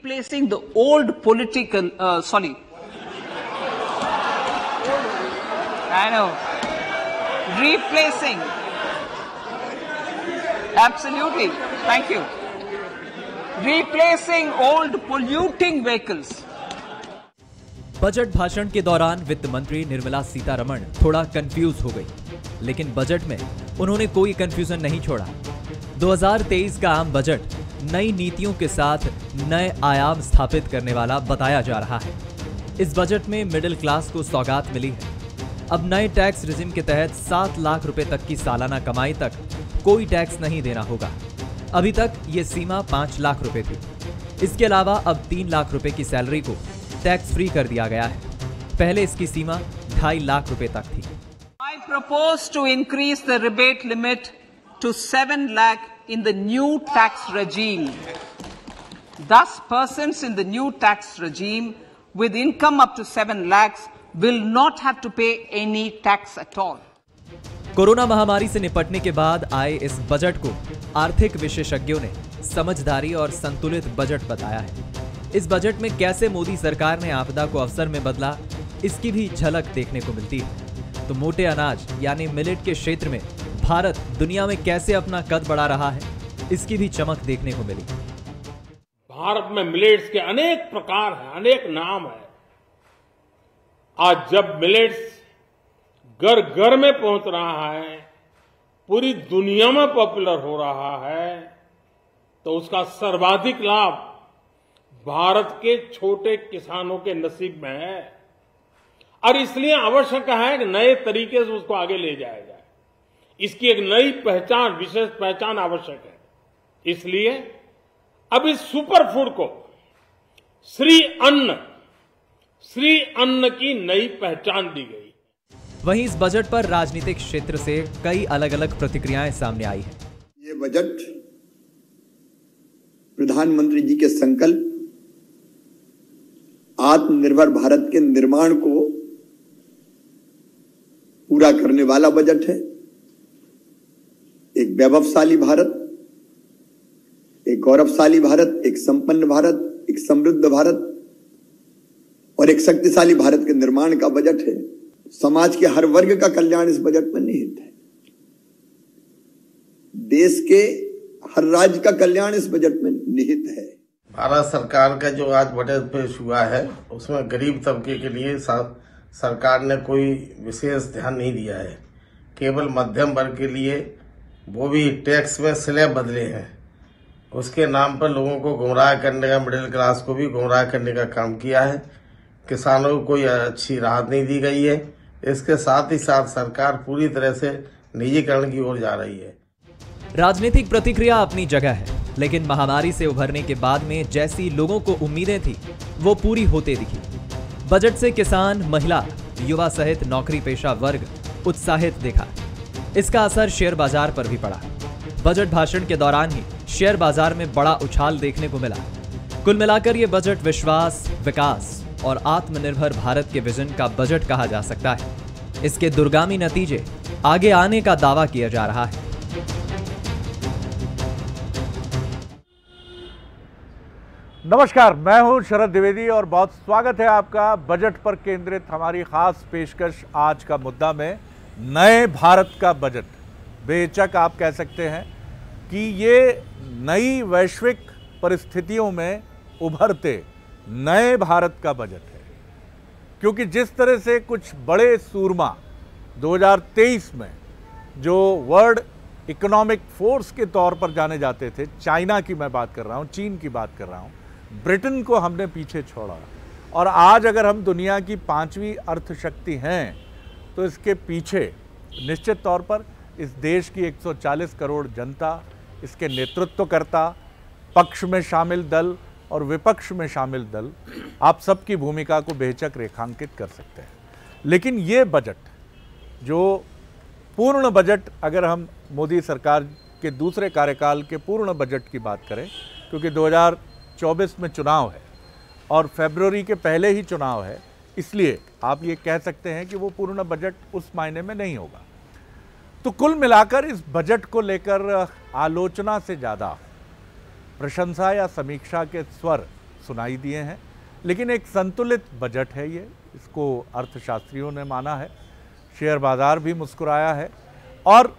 replacing the old political, I know, replacing, absolutely, thank you, replacing old polluting vehicles. Budget भाषण के दौरान वित्त मंत्री निर्मला सीतारमण थोड़ा कंफ्यूज हो गई, लेकिन बजट में उन्होंने कोई कंफ्यूजन नहीं छोड़ा। 2023 का आम बजट नई नीतियों के साथ नए आयाम स्थापित करने वाला बताया जा रहा है। इस बजट में मिडिल क्लास को सौगात मिली है। अब नए टैक्स रिजिम के तहत 7 लाख रुपए तक की सालाना कमाई तक कोई टैक्स नहीं देना होगा। अभी तक ये सीमा 5 लाख रुपए थी। इसके अलावा अब 3 लाख रुपए की सैलरी को टैक्स फ्री कर दिया गया है। पहले इसकी सीमा 2.5 लाख रुपए तक थी। I propose to increase the rebate limit to 7 lakh in the new tax regime. Thus, persons in the new tax regime with income up to 7 lakhs will not have to pay any tax at all. Corona महामारी से निपटने के बाद आए इस budget को आर्थिक विशेषज्ञों ने समझदारी और संतुलित बजट बताया है। इस बजट में कैसे मोदी सरकार ने आपदा को अवसर में बदला, इसकी भी झलक देखने को मिलती है। तो मोटे अनाज यानी मिलेट के क्षेत्र में भारत दुनिया में कैसे अपना कद बढ़ा रहा है, इसकी भी चमक देखने को मिली। भारत में मिलेट्स के अनेक प्रकार हैं, अनेक नाम है। आज जब मिलेट्स घर घर में पहुंच रहा है, पूरी दुनिया में पॉपुलर हो रहा है, तो उसका सर्वाधिक लाभ भारत के छोटे किसानों के नसीब में है। और इसलिए आवश्यक है कि नए तरीके से उसको आगे ले जाया जाए। इसकी एक नई पहचान, विशेष पहचान आवश्यक है। इसलिए अब इस सुपर फूड को श्री अन्न की नई पहचान दी गई। वहीं इस बजट पर राजनीतिक क्षेत्र से कई अलग अलग प्रतिक्रियाएं सामने आई हैं। ये बजट प्रधानमंत्री जी के संकल्प आत्मनिर्भर भारत के निर्माण को पूरा करने वाला बजट है। एक वैभवशाली भारत, एक गौरवशाली भारत, एक संपन्न भारत, एक समृद्ध भारत और एक शक्तिशाली भारत के निर्माण का बजट है। समाज के हर वर्ग का कल्याण इस बजट में निहित है। देश के हर राज्य का कल्याण इस बजट में निहित है। भारत सरकार का जो आज बजट पेश हुआ है, उसमें गरीब तबके के लिए सरकार ने कोई विशेष ध्यान नहीं दिया है। केवल मध्यम वर्ग के लिए, वो भी टैक्स में स्लैब बदले हैं, उसके नाम पर लोगों को गुमराह करने का, मिडिल क्लास को भी गुमराह करने का काम किया है। किसानों को कोई अच्छी राहत नहीं दी गई है। इसके साथ ही साथ सरकार पूरी तरह से निजीकरण की ओर जा रही है। राजनीतिक प्रतिक्रिया अपनी जगह है, लेकिन महामारी से उभरने के बाद में जैसी लोगों को उम्मीदें थी, वो पूरी होते दिखी। बजट से किसान, महिला, युवा सहित नौकरी पेशा वर्ग उत्साहित दिखा। इसका असर शेयर बाजार पर भी पड़ा। बजट भाषण के दौरान ही शेयर बाजार में बड़ा उछाल देखने को मिला। कुल मिलाकर ये बजट विश्वास, विकास और आत्मनिर्भर भारत के विजन का बजट कहा जा सकता है। इसके दूरगामी नतीजे आगे आने का दावा किया जा रहा है। नमस्कार, मैं हूं शरद द्विवेदी और बहुत स्वागत है आपका बजट पर केंद्रित हमारी खास पेशकश आज का मुद्दा में नए भारत का बजट। बेशक आप कह सकते हैं कि ये नई वैश्विक परिस्थितियों में उभरते नए भारत का बजट है, क्योंकि जिस तरह से कुछ बड़े सूरमा 2023 में जो वर्ल्ड इकोनॉमिक फोर्स के तौर पर जाने जाते थे, चाइना की मैं बात कर रहा हूँ, चीन की बात कर रहा हूँ, ब्रिटेन को हमने पीछे छोड़ा और आज अगर हम दुनिया की 5वीं अर्थशक्ति हैं, तो इसके पीछे निश्चित तौर पर इस देश की 140 करोड़ जनता, इसके नेतृत्वकर्ता, पक्ष में शामिल दल और विपक्ष में शामिल दल, आप सबकी भूमिका को बेहिचक रेखांकित कर सकते हैं। लेकिन ये बजट, जो पूर्ण बजट, अगर हम मोदी सरकार के दूसरे कार्यकाल के पूर्ण बजट की बात करें, क्योंकि 2024 में चुनाव है और फरवरी के पहले ही चुनाव है, इसलिए आप ये कह सकते हैं कि वो पूर्ण बजट उस मायने में नहीं होगा। तो कुल मिलाकर इस बजट को लेकर आलोचना से ज़्यादा प्रशंसा या समीक्षा के स्वर सुनाई दिए हैं, लेकिन एक संतुलित बजट है ये, इसको अर्थशास्त्रियों ने माना है, शेयर बाजार भी मुस्कुराया है और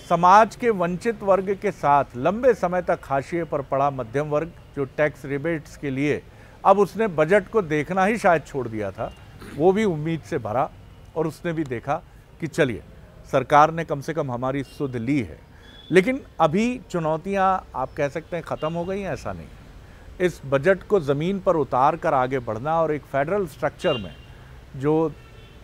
समाज के वंचित वर्ग के साथ लंबे समय तक हाशिए पर पड़ा मध्यम वर्ग जो टैक्स रिबेट्स के लिए अब उसने बजट को देखना ही शायद छोड़ दिया था, वो भी उम्मीद से भरा और उसने भी देखा कि चलिए सरकार ने कम से कम हमारी सुध ली है। लेकिन अभी चुनौतियां आप कह सकते हैं ख़त्म हो गई हैं, ऐसा नहीं। इस बजट को ज़मीन पर उतार कर आगे बढ़ना और एक फेडरल स्ट्रक्चर में जो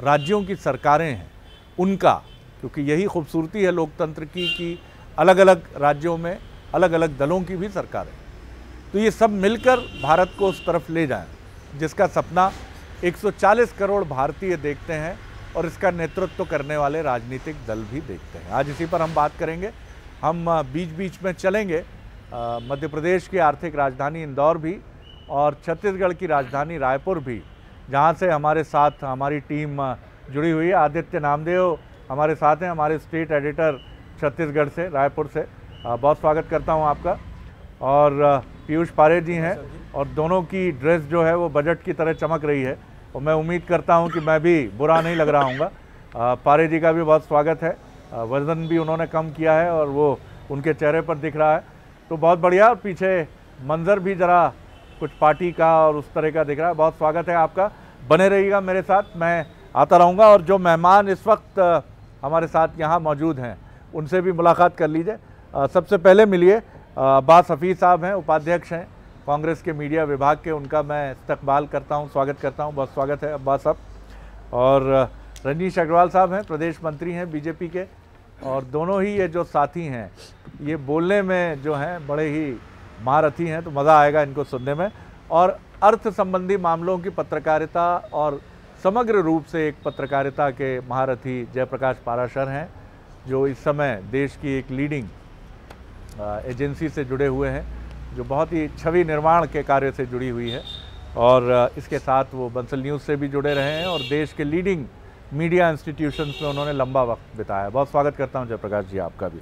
राज्यों की सरकारें हैं उनका, क्योंकि यही खूबसूरती है लोकतंत्र की कि अलग अलग राज्यों में अलग अलग दलों की भी सरकारें, तो ये सब मिलकर भारत को उस तरफ ले जाएं जिसका सपना 140 करोड़ भारतीय देखते हैं और इसका नेतृत्व करने वाले राजनीतिक दल भी देखते हैं। आज इसी पर हम बात करेंगे। हम बीच बीच में चलेंगे मध्य प्रदेश की आर्थिक राजधानी इंदौर भी और छत्तीसगढ़ की राजधानी रायपुर भी, जहां से हमारे साथ हमारी टीम जुड़ी हुई है। आदित्य नामदेव हमारे साथ हैं, हमारे स्टेट एडिटर छत्तीसगढ़ से, रायपुर से। बहुत स्वागत करता हूं आपका। और पीयूष पारे जी हैं और दोनों की ड्रेस जो है वो बजट की तरह चमक रही है और मैं उम्मीद करता हूं कि मैं भी बुरा नहीं लग रहा हूँगा। पारे जी का भी बहुत स्वागत है। वजन भी उन्होंने कम किया है और वो उनके चेहरे पर दिख रहा है, तो बहुत बढ़िया। और पीछे मंजर भी ज़रा कुछ पार्टी का और उस तरह का दिख रहा है। बहुत स्वागत है आपका, बने रहिएगा मेरे साथ, मैं आता रहूँगा। और जो मेहमान इस वक्त हमारे साथ यहाँ मौजूद हैं उनसे भी मुलाकात कर लीजिए। सबसे पहले मिलिए, अब्बास हफीज़ साहब हैं, उपाध्यक्ष हैं कांग्रेस के मीडिया विभाग के, उनका मैं इस्तकबाल करता हूं, स्वागत करता हूं। बहुत स्वागत है अब्बास साहब। और रजनीश अग्रवाल साहब हैं, प्रदेश मंत्री हैं बीजेपी के, और दोनों ही ये जो साथी हैं ये बोलने में जो हैं बड़े ही महारथी हैं, तो मज़ा आएगा इनको सुनने में। और अर्थ संबंधी मामलों की पत्रकारिता और समग्र रूप से एक पत्रकारिता के महारथी जयप्रकाश पाराशर हैं, जो इस समय देश की एक लीडिंग एजेंसी से जुड़े हुए हैं, जो बहुत ही छवि निर्माण के कार्य से जुड़ी हुई है। और इसके साथ वो बंसल न्यूज़ से भी जुड़े रहे हैं और देश के लीडिंग मीडिया इंस्टीट्यूशंस में उन्होंने लंबा वक्त बिताया। बहुत स्वागत करता हूं जयप्रकाश जी आपका भी।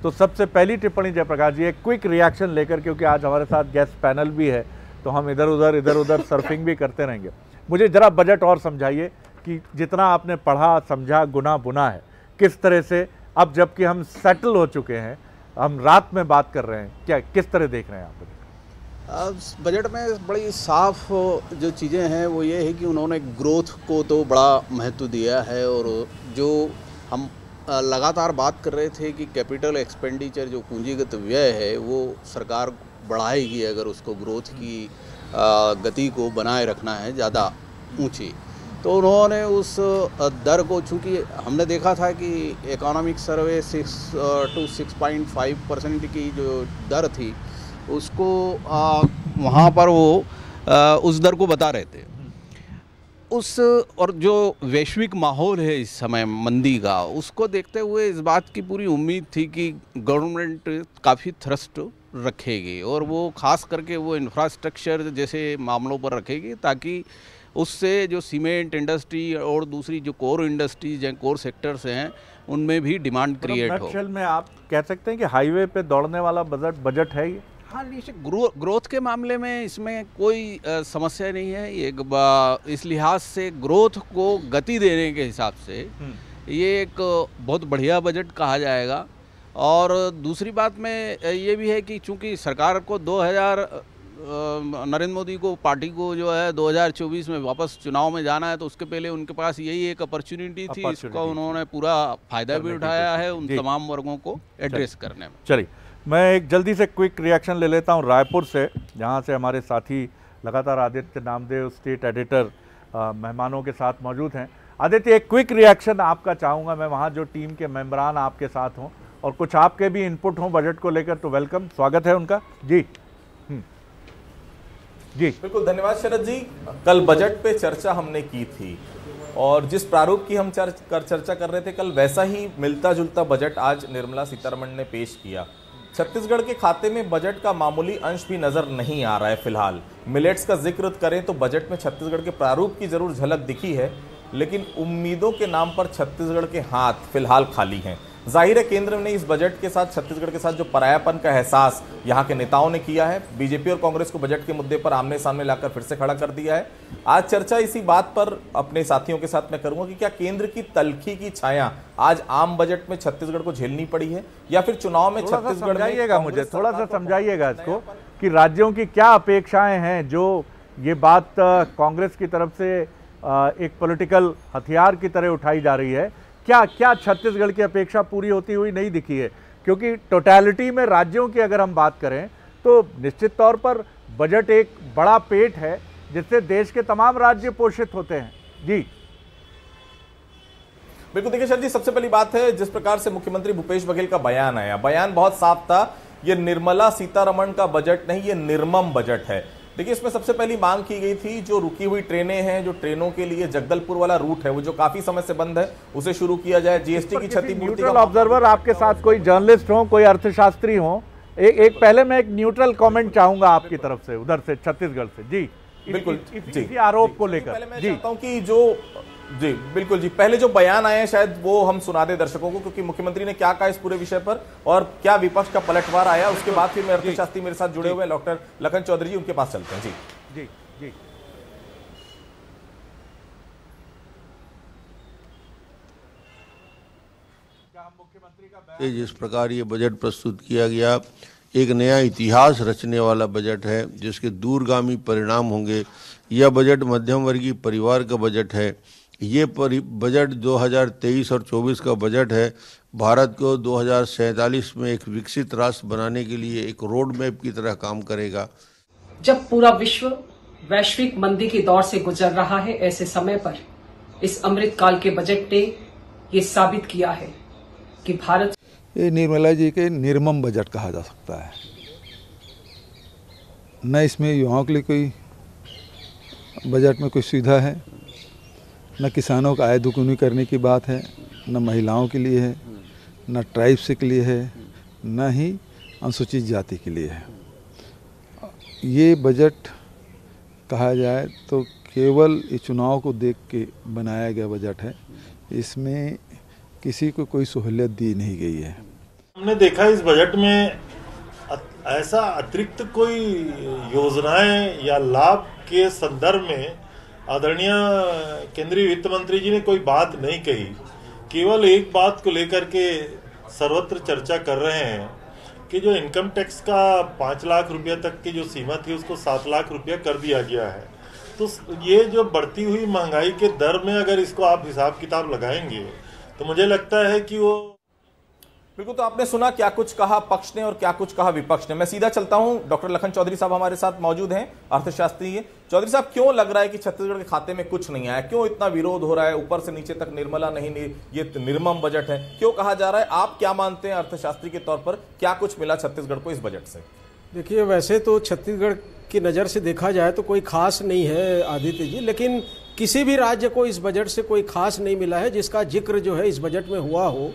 तो सबसे पहली टिप्पणी जयप्रकाश जी, एक क्विक रिएक्शन लेकर, क्योंकि आज हमारे साथ गेस्ट पैनल भी है तो हम इधर उधर सर्फिंग भी करते रहेंगे। मुझे ज़रा बजट और समझाइए कि जितना आपने पढ़ा समझा गुना बुना है, किस तरह से अब जबकि हम सेटल हो चुके हैं, हम रात में बात कर रहे हैं, क्या किस तरह देख रहे हैं आप? बजट में बड़ी साफ जो चीज़ें हैं वो ये है कि उन्होंने ग्रोथ को तो बड़ा महत्व दिया है, और जो हम लगातार बात कर रहे थे कि कैपिटल एक्सपेंडिचर जो पूंजीगत व्यय है वो सरकार बढ़ाएगी अगर उसको ग्रोथ की गति को बनाए रखना है ज़्यादा ऊंची, तो उन्होंने उस दर को, चूँकि हमने देखा था कि इकोनॉमिक सर्वे 6 to 6.5% की जो दर थी उसको वहाँ पर वो उस दर को बता रहे थे। उस और जो वैश्विक माहौल है इस समय मंदी का, उसको देखते हुए इस बात की पूरी उम्मीद थी कि गवर्नमेंट काफ़ी थ्रस्ट रखेगी और वो खास करके वो इंफ्रास्ट्रक्चर जैसे मामलों पर रखेगी, ताकि उससे जो सीमेंट इंडस्ट्री और दूसरी जो कोर इंडस्ट्रीज हैं, कोर सेक्टर्स हैं, उनमें भी डिमांड क्रिएट हो। एक्चुअल में आप कह सकते हैं कि हाईवे पे दौड़ने वाला बजट है ये। हाँ, ग्रोथ के मामले में इसमें कोई समस्या नहीं है। ये इस लिहाज से ग्रोथ को गति देने के हिसाब से ये एक बहुत बढ़िया बजट कहा जाएगा। और दूसरी बात में ये भी है कि चूंकि सरकार को नरेंद्र मोदी को, पार्टी को जो है 2024 में वापस चुनाव में जाना है, तो उसके पहले उनके पास यही एक अपॉर्चुनिटी थी, इसका उन्होंने पूरा फायदा भी उठाया है उन तमाम वर्गों को एड्रेस करने में। चलिए, मैं एक जल्दी से क्विक रिएक्शन ले लेता हूं रायपुर से, जहां से हमारे साथी लगातार आदित्य नामदेव स्टेट एडिटर मेहमानों के साथ मौजूद हैं। आदित्य, एक क्विक रिएक्शन आपका चाहूँगा मैं, वहाँ जो टीम के मेंबरान आपके साथ हों और कुछ आपके भी इनपुट हों बजट को लेकर, तो वेलकम, स्वागत है उनका जी। जी बिल्कुल, धन्यवाद शरद जी। कल बजट पे चर्चा हमने की थी और जिस प्रारूप की हम चर्चा कर रहे थे कल, वैसा ही मिलता जुलता बजट आज निर्मला सीतारमण ने पेश किया। छत्तीसगढ़ के खाते में बजट का मामूली अंश भी नजर नहीं आ रहा है फिलहाल। मिलेट्स का जिक्र करें तो बजट में छत्तीसगढ़ के प्रारूप की जरूर झलक दिखी है, लेकिन उम्मीदों के नाम पर छत्तीसगढ़ के हाथ फिलहाल खाली हैं। जाहिर है केंद्र ने इस बजट के साथ छत्तीसगढ़ के साथ जो परायापन का एहसास यहाँ के नेताओं ने किया है, बीजेपी और कांग्रेस को बजट के मुद्दे पर आमने सामने लाकर फिर से खड़ा कर दिया है। आज चर्चा इसी बात पर अपने साथियों के साथ मैं करूंगा कि क्या केंद्र की तल्खी की छाया आज आम बजट में छत्तीसगढ़ को झेलनी पड़ी है, या फिर चुनाव में छत्तीसगढ़ में मुझे थोड़ा सा समझाइएगा इसको कि राज्यों की क्या अपेक्षाएं हैं जो ये बात कांग्रेस की तरफ से एक पॉलिटिकल हथियार की तरह उठाई जा रही है। क्या क्या छत्तीसगढ़ की अपेक्षा पूरी होती हुई नहीं दिखी है? क्योंकि टोटलिटी में राज्यों की अगर हम बात करें तो निश्चित तौर पर बजट एक बड़ा पेट है जिससे देश के तमाम राज्य पोषित होते हैं। जी बिल्कुल, देखिए शरद जी, सबसे पहली बात है जिस प्रकार से मुख्यमंत्री भूपेश बघेल का बयान आया, बयान बहुत साफ था, ये निर्मला सीतारमण का बजट नहीं, ये निर्मम बजट है। देखिए इसमें सबसे पहली मांग की गई थी जो रुकी हुई ट्रेनें हैं, जो ट्रेनों के लिए जगदलपुर वाला रूट है वो जो काफी समय से बंद है, उसे शुरू किया जाए। जीएसटी की क्षतिपूर्ति का ऑब्जर्वर आपके साथ कोई जर्नलिस्ट हो, कोई अर्थशास्त्री हो, एक पहले मैं एक न्यूट्रल कमेंट चाहूंगा आपकी तरफ से, उधर से छत्तीसगढ़ से। जी बिल्कुल, इसी आरोप को लेकर मैं चाहता हूं कि जो जी बिल्कुल जी, पहले जो बयान आए हैं शायद वो हम सुना दे दर्शकों को, क्योंकि मुख्यमंत्री ने क्या कहा इस पूरे विषय पर और क्या विपक्ष का पलटवार आया, उसके बाद फिर मेरे अर्थशास्त्री मेरे साथ जुड़े हुए डॉक्टर लखन चौधरी जी, उनके पास चलते हैं। जी जी जी जिस प्रकार ये बजट प्रस्तुत किया गया, एक नया इतिहास रचने वाला बजट है जिसके दूरगामी परिणाम होंगे। यह बजट मध्यम वर्गीय परिवार का बजट है। ये बजट 2023 और 24 का बजट है। भारत को 2047 में एक विकसित राष्ट्र बनाने के लिए एक रोड मैप की तरह काम करेगा। जब पूरा विश्व वैश्विक मंदी के दौर से गुजर रहा है, ऐसे समय पर इस अमृत काल के बजट ने ये साबित किया है कि भारत, ये निर्मला जी के निर्मम बजट कहा जा सकता है। न इसमें युवाओं के लिए कोई बजट में कोई सुविधा है, न किसानों का आय दुगुनी करने की बात है, न महिलाओं के लिए है, न ट्राइब्स के लिए है, न ही अनुसूचित जाति के लिए है। ये बजट कहा जाए तो केवल इस चुनाव को देख के बनाया गया बजट है। इसमें किसी को कोई सहूलियत दी नहीं गई है। हमने देखा इस बजट में ऐसा अतिरिक्त कोई योजनाएं या लाभ के संदर्भ में आदरणीय केंद्रीय वित्त मंत्री जी ने कोई बात नहीं कही। केवल एक बात को लेकर के सर्वत्र चर्चा कर रहे हैं कि जो इनकम टैक्स का 5 लाख रुपया तक की जो सीमा थी उसको 7 लाख रुपया कर दिया गया है। तो ये जो बढ़ती हुई महंगाई के दर में अगर इसको आप हिसाब किताब लगाएंगे तो मुझे लगता है कि वो बिल्कुल। तो आपने सुना क्या कुछ कहा पक्ष ने और क्या कुछ कहा विपक्ष ने। मैं सीधा चलता हूं, डॉक्टर लखन चौधरी साहब हमारे साथ मौजूद हैं, अर्थशास्त्री हैं। चौधरी साहब, क्यों लग रहा है कि छत्तीसगढ़ के खाते में कुछ नहीं आया? क्यों इतना विरोध हो रहा है? ऊपर से नीचे तक निर्मला नहीं, ये निर्मम बजट है, क्यों कहा जा रहा है? आप क्या मानते हैं अर्थशास्त्री के तौर पर, क्या कुछ मिला छत्तीसगढ़ को इस बजट से? देखिए, वैसे तो छत्तीसगढ़ की नज़र से देखा जाए तो कोई खास नहीं है आदित्य जी, लेकिन किसी भी राज्य को इस बजट से कोई खास नहीं मिला है जिसका जिक्र जो है इस बजट में हुआ हो।